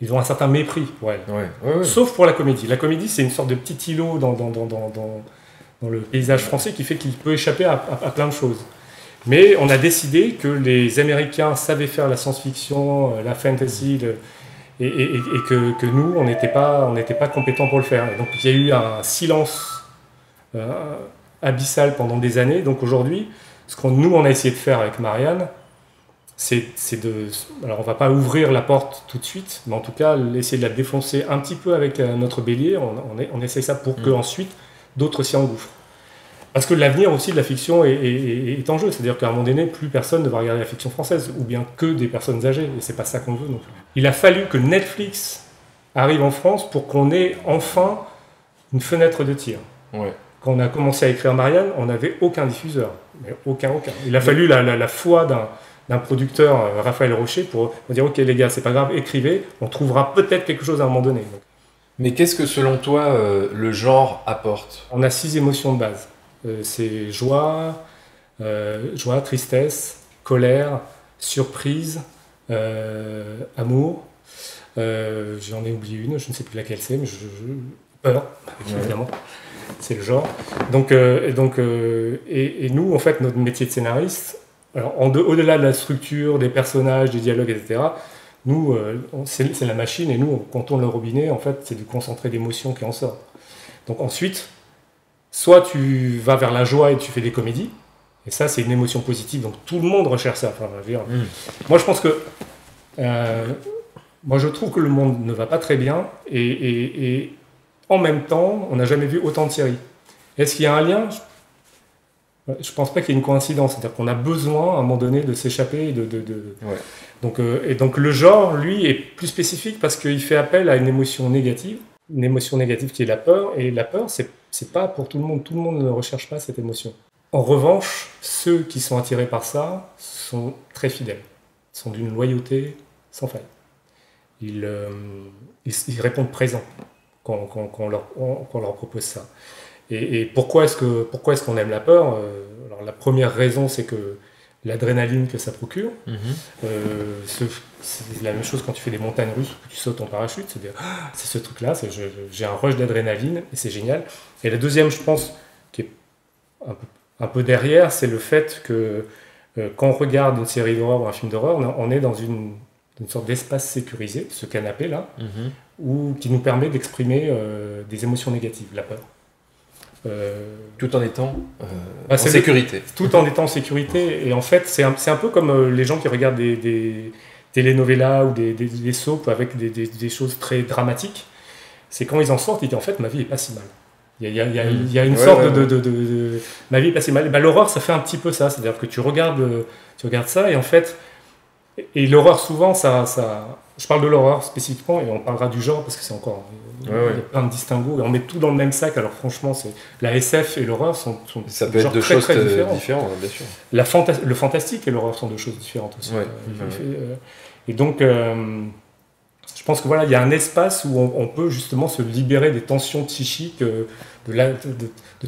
ils ont un certain mépris pour elle. Ouais. Sauf pour la comédie. La comédie, c'est une sorte de petit îlot dans le paysage français qui fait qu'il peut échapper à plein de choses. Mais on a décidé que les Américains savaient faire la science-fiction, la fantasy, et que nous, on n'était pas compétents pour le faire. Et donc il y a eu un silence abyssal pendant des années. Donc aujourd'hui, ce qu'on on a essayé de faire avec Marianne, c'est de... Alors on ne va pas ouvrir la porte tout de suite, mais en tout cas, essayer de la défoncer un petit peu avec notre bélier. On essaye ça pour qu'ensuite d'autres s'y engouffrent. Parce que l'avenir aussi de la fiction est en jeu. C'est-à-dire qu'à un moment donné, plus personne ne va regarder la fiction française, ou bien que des personnes âgées, et c'est pas ça qu'on veut non plus. Il a fallu que Netflix arrive en France pour qu'on ait enfin une fenêtre de tir. Ouais. Quand on a commencé à écrire Marianne, on n'avait aucun diffuseur. Mais aucun. Il a fallu la foi d'un producteur, Raphaël Rocher, pour dire « Ok les gars, c'est pas grave, écrivez, on trouvera peut-être quelque chose à un moment donné. » Mais qu'est-ce que selon toi le genre apporte? On a 6 émotions de base. C'est joie, joie, tristesse, colère, surprise, amour. J'en ai oublié une, je ne sais plus laquelle c'est, mais peur, évidemment. C'est le genre. Et nous, en fait, notre métier de scénariste, alors, au-delà de la structure, des personnages, des dialogues, etc., nous, c'est la machine, et nous, quand on tourne le robinet, en fait, c'est du concentré d'émotions qui en sort. Donc ensuite, soit tu vas vers la joie et tu fais des comédies, et ça, c'est une émotion positive, donc tout le monde recherche ça. Enfin, je veux dire, moi, je pense que... moi, je trouve que le monde ne va pas très bien, et en même temps, on n'a jamais vu autant de séries. Est-ce qu'il y a un lien ? Je ne pense pas qu'il y ait une coïncidence. C'est-à-dire qu'on a besoin, à un moment donné, de s'échapper. Ouais. Donc le genre, lui, est plus spécifique parce qu'il fait appel à une émotion négative qui est la peur. Et la peur, c'est pas pour tout le monde. Tout le monde ne recherche pas cette émotion. En revanche, ceux qui sont attirés par ça sont très fidèles. Ils sont d'une loyauté sans faille. Ils répondent présent quand on leur propose ça. Et pourquoi est-ce qu'on aime la peur ? Alors la première raison, c'est que l'adrénaline que ça procure. C'est la même chose quand tu fais des montagnes russes, que tu sautes en parachute. C'est-à-dire, c'est ce truc-là, j'ai un rush d'adrénaline et c'est génial. Et la deuxième, je pense, qui est un peu derrière, c'est le fait que quand on regarde une série d'horreur ou un film d'horreur, on est dans une sorte d'espace sécurisé, ce canapé-là, qui nous permet d'exprimer des émotions négatives, la peur. Tout en étant en sécurité. Tout en étant en sécurité. Et en fait, c'est un peu comme les gens qui regardent des telenovelas ou des soaps avec des choses très dramatiques. C'est quand ils en sortent, ils disent en fait, ma vie n'est pas si mal. Il y a une sorte de ma vie n'est pas si mal. Et ben, l'horreur, ça fait un petit peu ça. C'est-à-dire que tu regardes ça et en fait, et l'horreur, souvent, je parle de l'horreur spécifiquement et on parlera du genre parce que c'est encore... Il y a plein de distinguos et on met tout dans le même sac. Alors franchement, la SF et l'horreur sont ça peut être deux choses très différentes, bien sûr. Le fantastique et l'horreur sont deux choses différentes aussi. Et donc, je pense que voilà, il y a un espace où on peut justement se libérer des tensions psychiques, de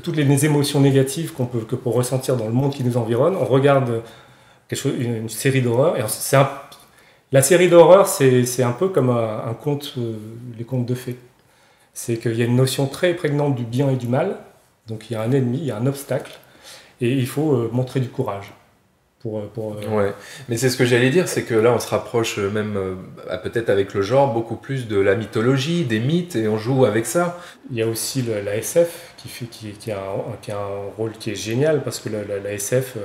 toutes les émotions négatives qu'on peut ressentir dans le monde qui nous environne. On regarde une série d'horreur et la série d'horreur, c'est un peu comme un conte, les contes de fées. C'est qu'il y a une notion très prégnante du bien et du mal. Donc il y a un ennemi, il y a un obstacle, et il faut montrer du courage. Ouais, mais c'est ce que j'allais dire, c'est que là on se rapproche même, peut-être avec le genre, beaucoup plus de la mythologie, des mythes, et on joue avec ça. Il y a aussi la SF qui a un rôle qui est génial, parce que la SF,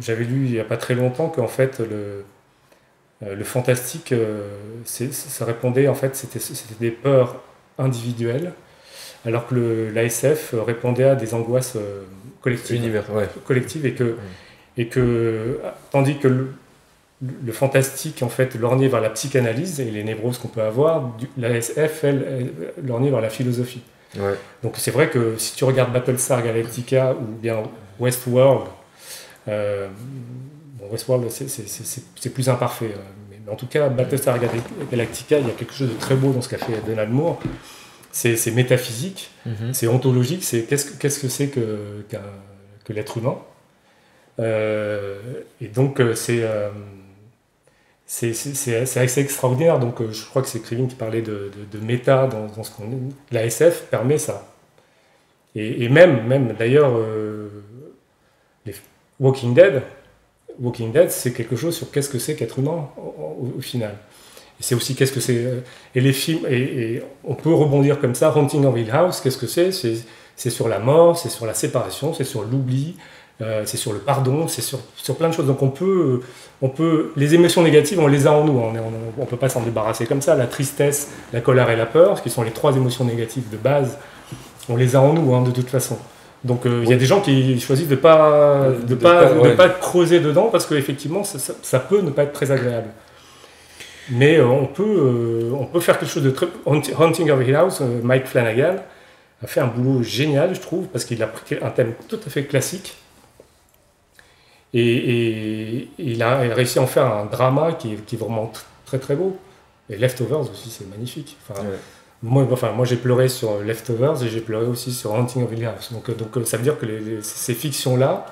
j'avais lu il n'y a pas très longtemps qu'en fait le fantastique, ça répondait, en fait, c'était des peurs individuelles, alors que la SF répondait à des angoisses collectives. Collectives et que tandis que le fantastique, en fait, lorgnait vers la psychanalyse et les névroses qu'on peut avoir, la SF, elle lorgnait vers la philosophie. Ouais. Donc c'est vrai que si tu regardes Battlestar Galactica ou bien Westworld, Westworld, c'est plus imparfait. Mais en tout cas, Battlestar Galactica, il y a quelque chose de très beau dans ce qu'a fait Donald Moore. C'est métaphysique, c'est ontologique, c'est qu'est-ce que c'est que l'être humain. Et donc, c'est assez extraordinaire. Donc, je crois que c'est Krivine qui parlait de méta dans ce qu'on est. La SF permet ça. Et même d'ailleurs, les Walking Dead, c'est quelque chose sur qu'est-ce que c'est qu'être humain au final. Et c'est aussi qu'est-ce que c'est. Et les films, et on peut rebondir comme ça. Haunting of Hill House, qu'est-ce que c'est ? C'est sur la mort, c'est sur la séparation, c'est sur l'oubli, c'est sur le pardon, c'est sur plein de choses. Donc on peut, les émotions négatives, on les a en nous. On peut pas s'en débarrasser comme ça. La tristesse, la colère et la peur, qui sont les trois émotions négatives de base, on les a en nous, de toute façon. Donc il y a des gens qui choisissent de pas creuser dedans parce qu'effectivement ça peut ne pas être très agréable. Mais on peut faire quelque chose de très... Haunting of Hill House, Mike Flanagan a fait un boulot génial, je trouve, parce qu'il a pris un thème tout à fait classique et il a réussi à en faire un drama qui est vraiment très très beau. Et Leftovers aussi, c'est magnifique. Enfin, Moi, j'ai pleuré sur Leftovers et j'ai pleuré aussi sur Haunting of Hill House. Donc ça veut dire que ces fictions-là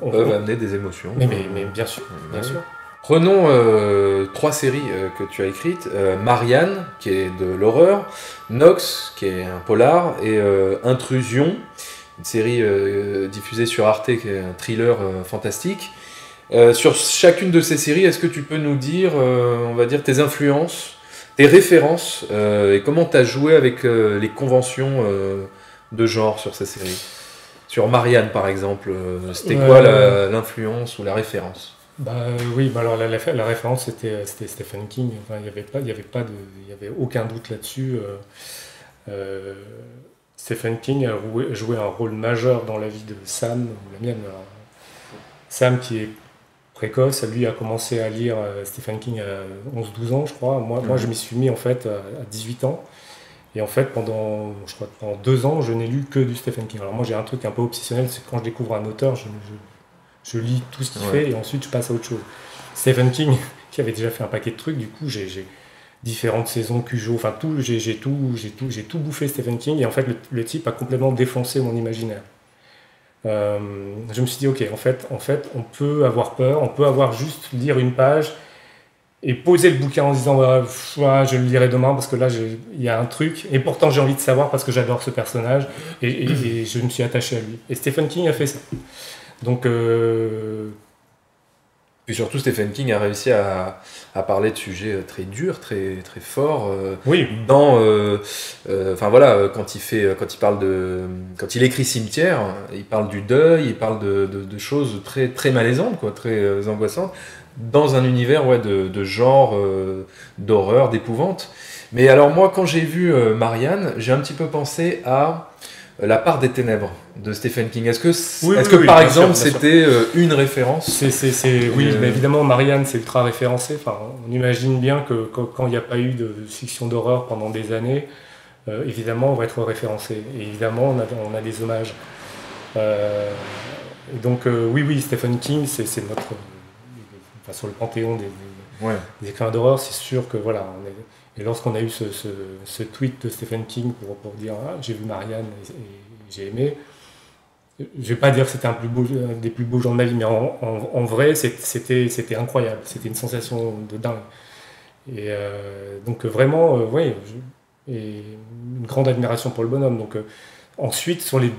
peuvent amener des émotions. Mais bien sûr, bien sûr. Prenons 3 séries que tu as écrites. Marianne, qui est de l'horreur, Nox, qui est un polar, et Intrusion, une série diffusée sur Arte, qui est un thriller fantastique. Sur chacune de ces séries, est-ce que tu peux nous dire, on va dire, tes influences, tes références, et comment tu as joué avec les conventions de genre sur ces séries? Sur Marianne, par exemple, c'était quoi l'influence ou la référence? Alors la référence c'était Stephen King. Enfin, il y avait aucun doute là-dessus. Stephen King a joué un rôle majeur dans la vie de Sam, ou la mienne. Alors, Sam qui est précoce, lui a commencé à lire Stephen King à 11-12 ans, je crois. Moi, je m'y suis mis en fait à 18 ans. Et en fait, pendant 2 ans, je n'ai lu que du Stephen King. Alors moi, j'ai un truc un peu obsessionnel, c'est que quand je découvre un auteur, je lis tout ce qu'il fait et ensuite je passe à autre chose. Stephen King, qui avait déjà fait un paquet de trucs, du coup j'ai différentes saisons, Cujo, enfin tout, j'ai tout bouffé Stephen King, et en fait le type a complètement défoncé mon imaginaire. Je me suis dit ok, en fait on peut avoir peur, on peut avoir juste lire une page et poser le bouquin en se disant je le lirai demain parce que là il y a un truc, et pourtant j'ai envie de savoir parce que j'adore ce personnage et je me suis attaché à lui. Et Stephen King a fait ça. Donc, Puis surtout, Stephen King a réussi à parler de sujets très durs, très, très forts. Oui. Quand il écrit Cimetière, il parle du deuil, il parle de choses très, très malaisantes, quoi, très angoissantes, dans un univers de genre, d'horreur, d'épouvante. Mais alors moi, quand j'ai vu Marianne, j'ai un petit peu pensé à La part des ténèbres de Stephen King. Est-ce que par exemple c'était une référence? Mais évidemment Marianne c'est ultra référencé. Enfin, on imagine bien que quand il n'y a pas eu de fiction d'horreur pendant des années, évidemment on va être référencé. Et évidemment on a des hommages. Et donc Stephen King c'est notre... sur le panthéon des écrivains d'horreur, c'est sûr que voilà. Et lorsqu'on a eu ce tweet de Stephen King pour dire j'ai vu Marianne et j'ai aimé, je vais pas dire que c'était un des plus beaux jours de ma vie, mais en vrai c'était incroyable, c'était une sensation de dingue. Et donc vraiment et une grande admiration pour le bonhomme. Donc ensuite sur les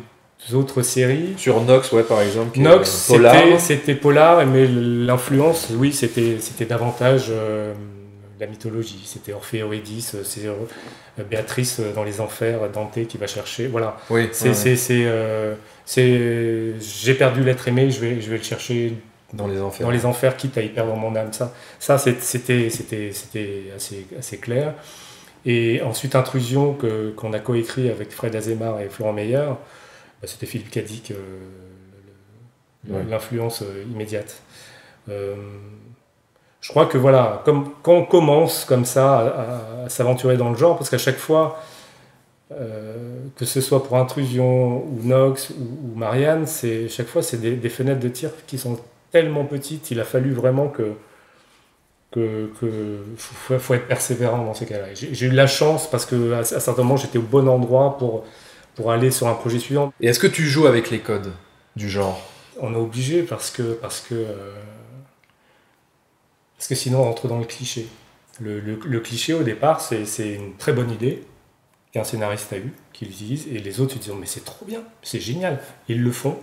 autres séries, sur Nox par exemple, Nox c'était polar, mais l'influence c'était davantage la mythologie, c'était Orphée, Eurydice, c'est Béatrice dans les enfers, Dante qui va chercher, voilà. J'ai perdu l'être aimé, je vais le chercher dans les enfers, quitte à y perdre mon âme. Ça c'était assez clair. Et ensuite Intrusion qu'on a coécrit avec Fred Azemar et Florent Meyer, c'était Philippe Cadic, l'influence immédiate. Je crois que voilà, quand on commence comme ça à s'aventurer dans le genre, parce qu'à chaque fois, que ce soit pour Intrusion ou Nox ou Marianne, chaque fois c'est des fenêtres de tir qui sont tellement petites, il a fallu vraiment faut être persévérant dans ces cas-là. J'ai eu de la chance parce qu'à certains moments j'étais au bon endroit pour aller sur un projet suivant. Et est-ce que tu joues avec les codes du genre? On est obligé parce que sinon on rentre dans le cliché. Le cliché au départ c'est une très bonne idée qu'un scénariste a eu, qu'il utilise, et les autres se disent mais c'est trop bien, c'est génial. Ils le font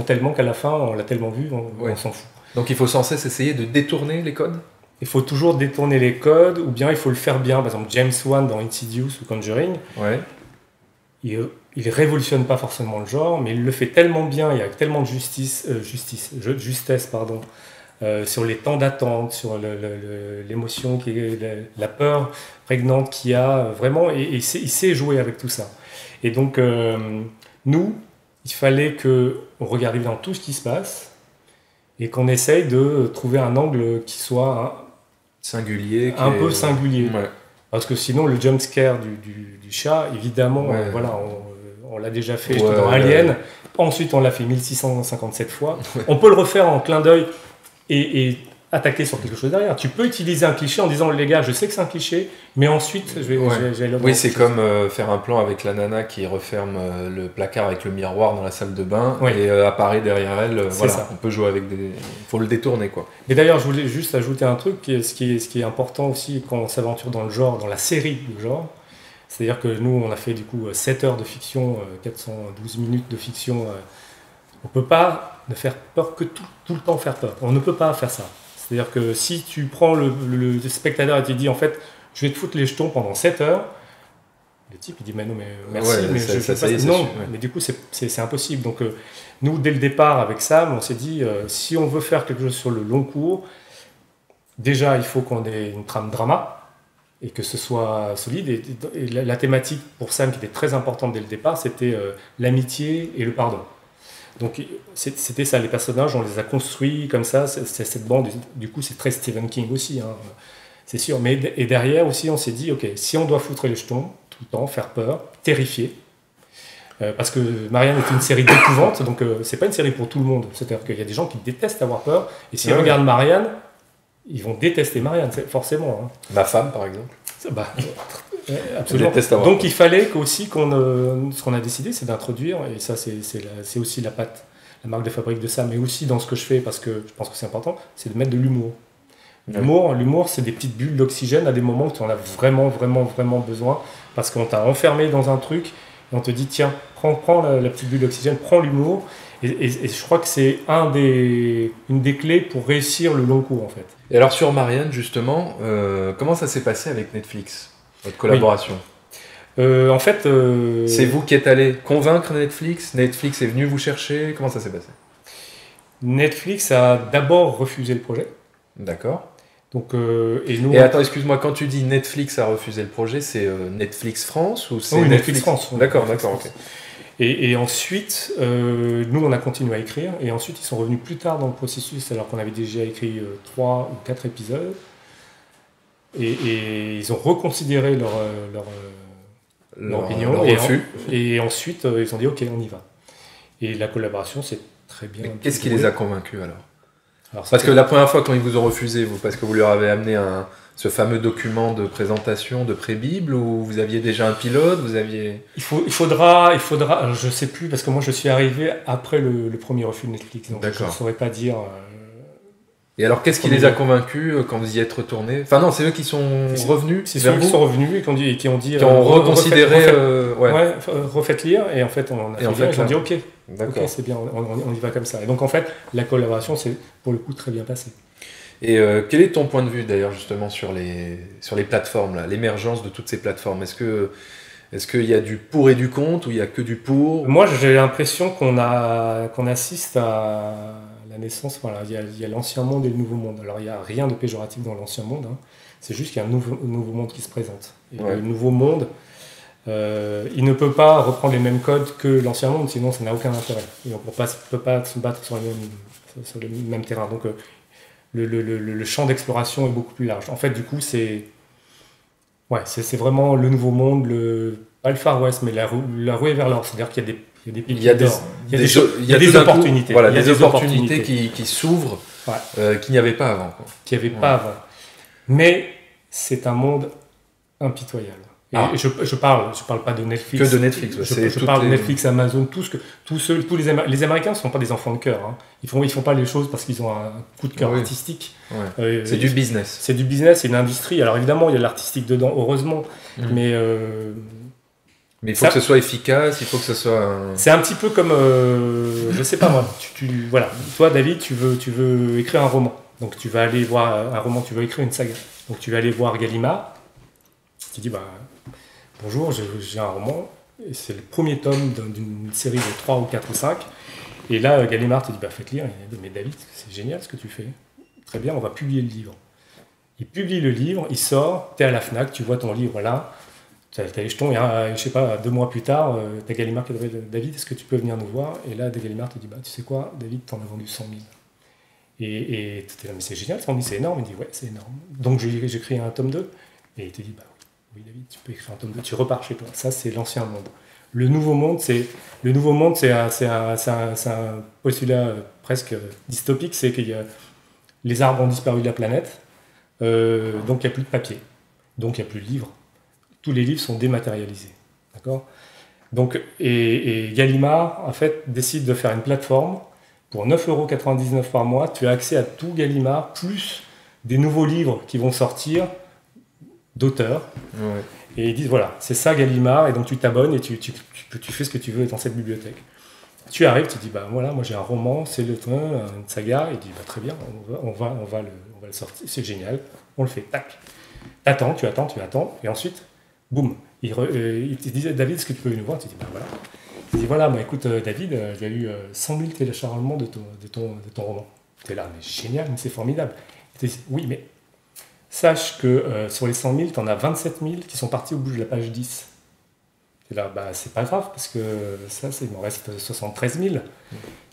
tellement qu'à la fin on l'a tellement vu, on s'en fout. Donc il faut sans cesse essayer de détourner les codes? Il faut toujours détourner les codes, ou bien il faut le faire bien. Par exemple James Wan dans Insidious ou Conjuring, il révolutionne pas forcément le genre, mais il le fait tellement bien, il y a tellement de justesse sur les temps d'attente, sur l'émotion, la peur prégnante qu'il y a, vraiment, et il sait jouer avec tout ça. Et donc, nous, il fallait qu'on regarde évidemment tout ce qui se passe, et qu'on essaye de trouver un angle qui soit singulier, peu singulier. Ouais. Parce que sinon, le jump scare du chat, évidemment, on l'a déjà fait dans Alien, ensuite on l'a fait 1657 fois, on peut le refaire en clin d'œil, et attaquer sur quelque chose derrière. Tu peux utiliser un cliché en disant les gars, je sais que c'est un cliché, mais ensuite je vais Oui, c'est comme faire un plan avec la nana qui referme le placard avec le miroir dans la salle de bain et apparaît derrière elle. Voilà, ça. On peut jouer avec des. Il faut le détourner quoi. Et d'ailleurs, je voulais juste ajouter un truc, ce qui est important aussi quand on s'aventure dans le genre, dans la série de genre. C'est-à-dire que nous, on a fait du coup 7 heures de fiction, 412 minutes de fiction. On ne peut pas ne faire peur que tout le temps faire peur. On ne peut pas faire ça. C'est-à-dire que si tu prends le spectateur et tu dis en fait, je vais te foutre les jetons pendant 7 heures, le type il dit mais non, mais merci, mais je ça non, mais du coup c'est impossible. Donc nous, dès le départ avec Sam, on s'est dit si on veut faire quelque chose sur le long cours, déjà il faut qu'on ait une trame drama et que ce soit solide. Et la thématique pour Sam qui était très importante dès le départ, c'était l'amitié et le pardon. Donc c'était ça, les personnages, on les a construits comme ça, c'est cette bande, du coup c'est très Stephen King aussi, hein, c'est sûr. Et derrière aussi on s'est dit, ok, si on doit foutre les jetons tout le temps, faire peur, terrifier, parce que Marianne est une série d'épouvante, donc c'est pas une série pour tout le monde, c'est-à-dire qu'il y a des gens qui détestent avoir peur, et s'ils regardent Marianne, ils vont détester Marianne, forcément. Hein. Ma femme par exemple. Absolument. Donc il fallait aussi ce qu'on a décidé, c'est d'introduire, et ça c'est aussi la marque de fabrique de ça, mais aussi dans ce que je fais, parce que je pense que c'est important, c'est de mettre de l'humour. L'humour, c'est des petites bulles d'oxygène à des moments où tu en as vraiment, vraiment, vraiment besoin, parce qu'on t'a enfermé dans un truc, et on te dit, tiens, prends la petite bulle d'oxygène, prends l'humour, et je crois que c'est une des clés pour réussir le long cours, en fait. Et alors sur Marianne, justement, comment ça s'est passé avec Netflix, votre collaboration ? En fait... C'est vous qui êtes allé convaincre Netflix ? Netflix est venu vous chercher ? Comment ça s'est passé ? Netflix a d'abord refusé le projet. D'accord. Donc, nous, et attends, excuse-moi, quand tu dis Netflix a refusé le projet, c'est Netflix France ou c'est oui, Netflix France. D'accord, ok. Et ensuite, nous, on a continué à écrire, et ensuite, ils sont revenus plus tard dans le processus, alors qu'on avait déjà écrit 3 ou 4 épisodes, et ils ont reconsidéré leur opinion, leur refus. Et ensuite, ils ont dit, ok, on y va. Et la collaboration, c'est très bien. Mais qu'est-ce qui les a convaincus alors parce que la première fois quand ils vous ont refusé, parce que vous leur avez amené ce fameux document de présentation de pré-bible, ou vous aviez déjà un pilote, il faudra, je sais plus, parce que moi je suis arrivé après le premier refus de Netflix, donc je ne saurais pas dire. Et alors qu'est-ce qui les a convaincus quand vous y êtes retournés ? Enfin non, c'est eux qui sont revenus. C'est ceux qui sont revenus et qui ont dit. Qui ont reconsidéré. Refaites lire, et en fait on a fait ils ont dit ok. D'accord. Ok, c'est bien, on y va comme ça. Et donc en fait, la collaboration s'est pour le coup très bien passée. Et quel est ton point de vue d'ailleurs justement sur les plateformes, là, l'émergence de toutes ces plateformes ? Est-ce qu'il y a du pour et du contre, ou il y a que du pour ? Moi j'ai l'impression qu'on assiste à la naissance, voilà, il y a l'ancien monde et le nouveau monde. Alors il n'y a rien de péjoratif dans l'ancien monde, hein. C'est juste qu'il y a un nouveau monde qui se présente. Et le nouveau monde, il ne peut pas reprendre les mêmes codes que l'ancien monde, sinon ça n'a aucun intérêt. Et on ne peut pas se battre sur le même terrain. Donc le champ d'exploration est beaucoup plus large. En fait, du coup, c'est vraiment le nouveau monde, pas le Far West, mais la ruée vers l'or. C'est-à-dire qu'il y a des pépites d'or. Il y a des opportunités. Voilà, des opportunités qui s'ouvrent, qu'il n'y avait pas avant. Qu'il n'y avait pas avant. Mais c'est un monde impitoyable. Et je parle pas de Netflix. Que de Netflix. Je parle de Netflix, Amazon, les Américains ne sont pas des enfants de cœur. Hein. Ils font pas les choses parce qu'ils ont un coup de cœur artistique. Ouais. C'est du business. C'est du business, c'est une industrie. Alors évidemment, il y a de l'artistique dedans, heureusement. Mais il faut que ce soit efficace, il faut que ce soit... C'est un petit peu comme, je sais pas moi, voilà. Toi David, tu veux écrire un roman. Donc tu vas aller voir un roman, tu veux écrire une saga. Donc tu vas aller voir Gallimard. Tu dis, bonjour, j'ai un roman, et c'est le premier tome d'une série de 3 ou 4 ou 5. Et là, Gallimard te dit, faites lire. Il dit, mais David, c'est génial ce que tu fais. Très bien, on va publier le livre. Il publie le livre, il sort, tu es à la FNAC, tu vois ton livre là, tu as les jetons, et je sais pas, 2 mois plus tard, tu as Gallimard qui te dit, David, est-ce que tu peux venir nous voir ? Et là, Gallimard te dit, tu sais quoi, David, t'en as vendu 100 000. Et tu es là, mais c'est génial, 100 000, c'est énorme. Il dit, ouais, c'est énorme. Donc j'écris un tome 2. Et il te dit, oui David, tu peux écrire un tome 2, tu repars chez toi. Ça, c'est l'ancien monde. Le nouveau monde, c'est un postulat presque dystopique, c'est qu'il y a les arbres ont disparu de la planète, donc il n'y a plus de papier, donc il n'y a plus de livres. Tous les livres sont dématérialisés. D'accord ? Donc, et Gallimard, en fait, décide de faire une plateforme. Pour 9,99 € par mois, tu as accès à tout Gallimard, plus des nouveaux livres qui vont sortir d'auteurs. Ouais. Et ils disent, voilà, c'est ça Gallimard, et donc tu t'abonnes et tu fais ce que tu veux dans cette bibliothèque. Tu arrives, tu dis, bah voilà, moi j'ai un roman, c'est une saga, et il dit, bah, très bien, on va le sortir, c'est génial, on le fait, tac. T'attends, tu attends, et ensuite, boum, il te dit, David, est-ce que tu peux nous voir ? Tu dis, bah voilà. Il dit, voilà, bah, écoute, David, il y a eu 100 000 téléchargements de ton roman. Tu es là, mais génial, mais c'est formidable. Il te dit, oui, mais sache que sur les 100 000, tu en as 27 000 qui sont partis au bout de la page 10. Et là, bah, c'est pas grave, parce que ça, il m'en reste 73 000.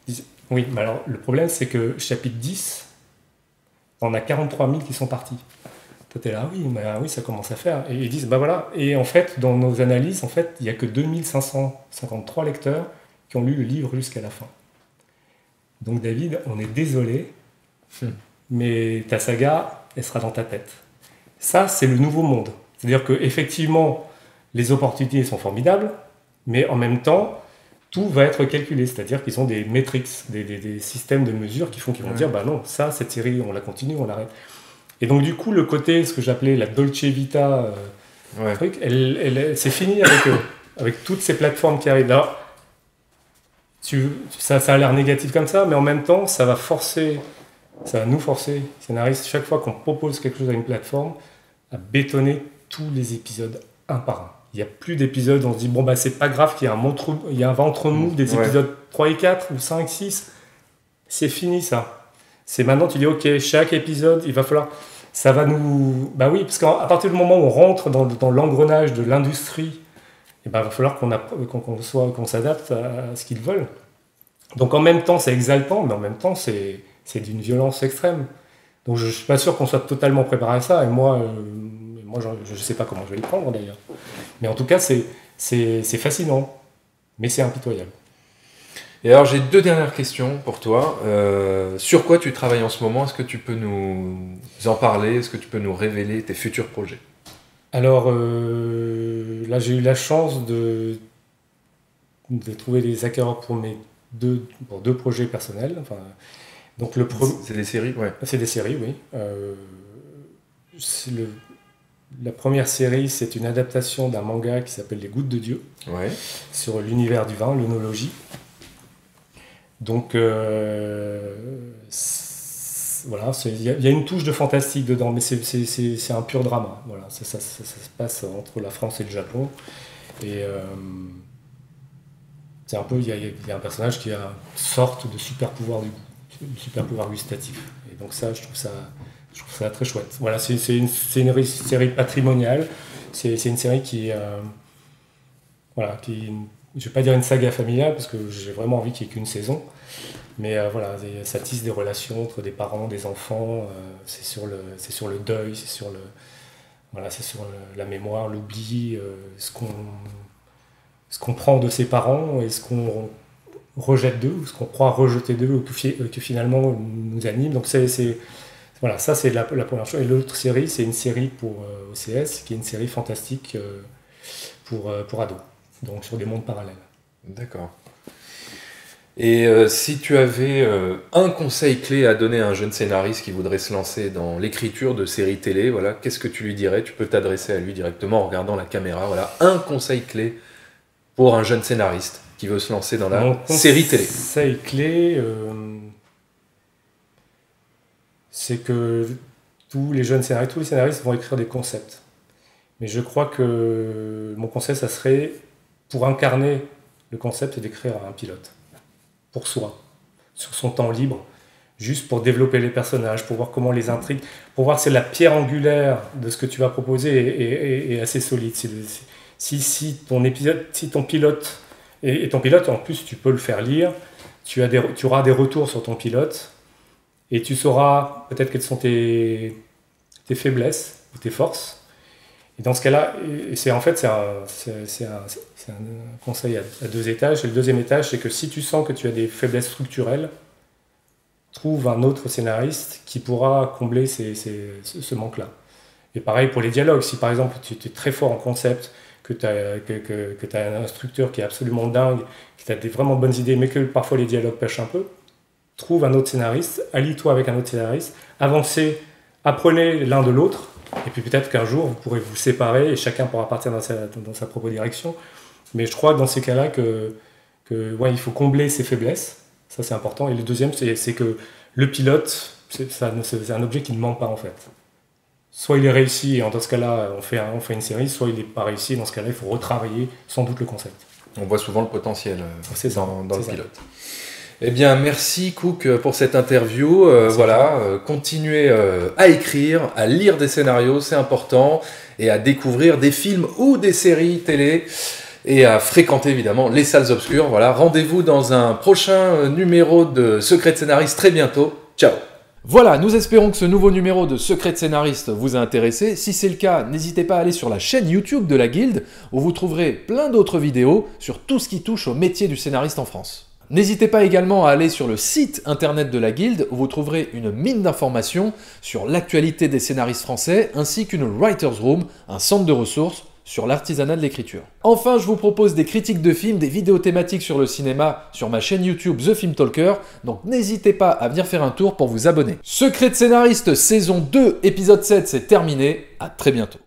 Disent, oui, mais alors, le problème, c'est que chapitre 10, on a 43 000 qui sont partis. Toi, t'es là, oui, ça commence à faire. Et ils disent, bah voilà. Et en fait, dans nos analyses, en fait, il n'y a que 2553 lecteurs qui ont lu le livre jusqu'à la fin. Donc, David, on est désolé, mais ta saga, elle sera dans ta tête. Ça, c'est le nouveau monde. C'est-à-dire qu'effectivement, les opportunités sont formidables, mais en même temps, tout va être calculé. C'est-à-dire qu'ils ont des métriques, des systèmes de mesure qui vont dire, bah non, ça, cette série, on la continue, on l'arrête. Et donc, du coup, le côté, ce que j'appelais la Dolce Vita, truc, c'est fini avec toutes ces plateformes qui arrivent. Alors, ça a l'air négatif comme ça, mais en même temps, ça va nous forcer, scénaristes, chaque fois qu'on propose quelque chose à une plateforme, à bétonner tous les épisodes un par un. Il n'y a plus d'épisodes, on se dit, bon, bah, c'est pas grave qu'il y ait un ventre mou des épisodes 3 et 4, ou 5, 6. C'est fini, ça. C'est maintenant, tu dis, ok, chaque épisode, il va falloir... Ça va nous... Bah oui, parce qu'à partir du moment où on rentre dans l'engrenage de l'industrie, il va falloir qu'on s'adapte à ce qu'ils veulent. Donc en même temps, c'est exaltant, mais en même temps, c'est d'une violence extrême. Donc je ne suis pas sûr qu'on soit totalement préparé à ça, et moi je ne sais pas comment je vais le prendre d'ailleurs. Mais en tout cas, c'est fascinant, mais c'est impitoyable. Et alors j'ai 2 dernières questions pour toi. Sur quoi tu travailles en ce moment ? Est-ce que tu peux nous en parler ? Est-ce que tu peux nous révéler tes futurs projets ? Alors là, j'ai eu la chance de trouver des acquéreurs pour mes deux projets personnels. Enfin, donc c'est des séries, ouais. C'est des séries, oui. La première série, c'est une adaptation d'un manga qui s'appelle Les Gouttes de Dieu, sur l'univers du vin, l'œnologie. Donc voilà, il y a une touche de fantastique dedans, mais c'est un pur drama. Voilà, ça se passe entre la France et le Japon. Et c'est un peu, il y a un personnage qui a une sorte de super pouvoir gustatif. Et donc ça, je trouve ça très chouette. Voilà, c'est une série patrimoniale. C'est une série qui je ne vais pas dire une saga familiale, parce que j'ai vraiment envie qu'il n'y ait qu'une saison. Mais voilà, ça tisse des relations entre des parents, des enfants. C'est sur le deuil, c'est sur la mémoire, l'oubli, ce qu'on prend de ses parents et ce qu'on rejette d'eux, ou ce qu'on croit rejeter d'eux, ou que finalement nous anime. Donc voilà, ça c'est la première chose. Et l'autre série, c'est une série pour OCS, qui est une série fantastique pour ados. Donc sur des mondes parallèles. D'accord. Et si tu avais un conseil clé à donner à un jeune scénariste qui voudrait se lancer dans l'écriture de séries télé, voilà, qu'est-ce que tu lui dirais ? Tu peux t'adresser à lui directement en regardant la caméra. Voilà, un conseil clé pour un jeune scénariste qui veut se lancer dans la série télé. Un conseil clé, c'est que tous les scénaristes vont écrire des concepts. Mais je crois que mon conseil, ça serait, pour incarner le concept, c'est d'écrire un pilote, pour soi, sur son temps libre, juste pour développer les personnages, pour voir comment les intrigues, pour voir si la pierre angulaire de ce que tu vas proposer est assez solide. Si ton pilote, et ton pilote, en plus, tu peux le faire lire, tu auras des retours sur ton pilote, et tu sauras peut-être quelles sont tes faiblesses ou tes forces. Et dans ce cas-là, c'est un conseil à 2 étages. Et le deuxième étage, c'est que si tu sens que tu as des faiblesses structurelles, trouve un autre scénariste qui pourra combler ce manque-là. Et pareil pour les dialogues, si par exemple tu es très fort en concept, que tu as un instructeur qui est absolument dingue, que tu as vraiment bonnes idées, mais que parfois les dialogues pêchent un peu, trouve un autre scénariste, allie-toi avec un autre scénariste, avancez, apprenez l'un de l'autre, et puis peut-être qu'un jour vous pourrez vous séparer et chacun pourra partir dans sa propre direction. Mais je crois que dans ces cas-là ouais, il faut combler ses faiblesses, ça c'est important. Et le deuxième, c'est que le pilote, c'est un objet qui ne ment pas en fait. Soit il est réussi, et dans ce cas-là, on fait une série, soit il n'est pas réussi, et dans ce cas-là, il faut retravailler sans doute le concept. On voit souvent le potentiel dans le ça. pilote. Eh bien, merci Cook pour cette interview. Voilà, continuez à écrire, à lire des scénarios, c'est important, et à découvrir des films ou des séries télé, et à fréquenter évidemment les salles obscures. Voilà, rendez-vous dans un prochain numéro de Secret de Scénariste très bientôt. Ciao. Voilà, nous espérons que ce nouveau numéro de Secret de Scénariste vous a intéressé. Si c'est le cas, n'hésitez pas à aller sur la chaîne YouTube de la Guilde, où vous trouverez plein d'autres vidéos sur tout ce qui touche au métier du scénariste en France. N'hésitez pas également à aller sur le site internet de la Guilde, où vous trouverez une mine d'informations sur l'actualité des scénaristes français, ainsi qu'une Writer's Room, un centre de ressources sur l'artisanat de l'écriture. Enfin, je vous propose des critiques de films, des vidéos thématiques sur le cinéma sur ma chaîne YouTube The Film Talker, donc n'hésitez pas à venir faire un tour pour vous abonner. Secret de Scénariste saison 2 épisode 7, c'est terminé, à très bientôt.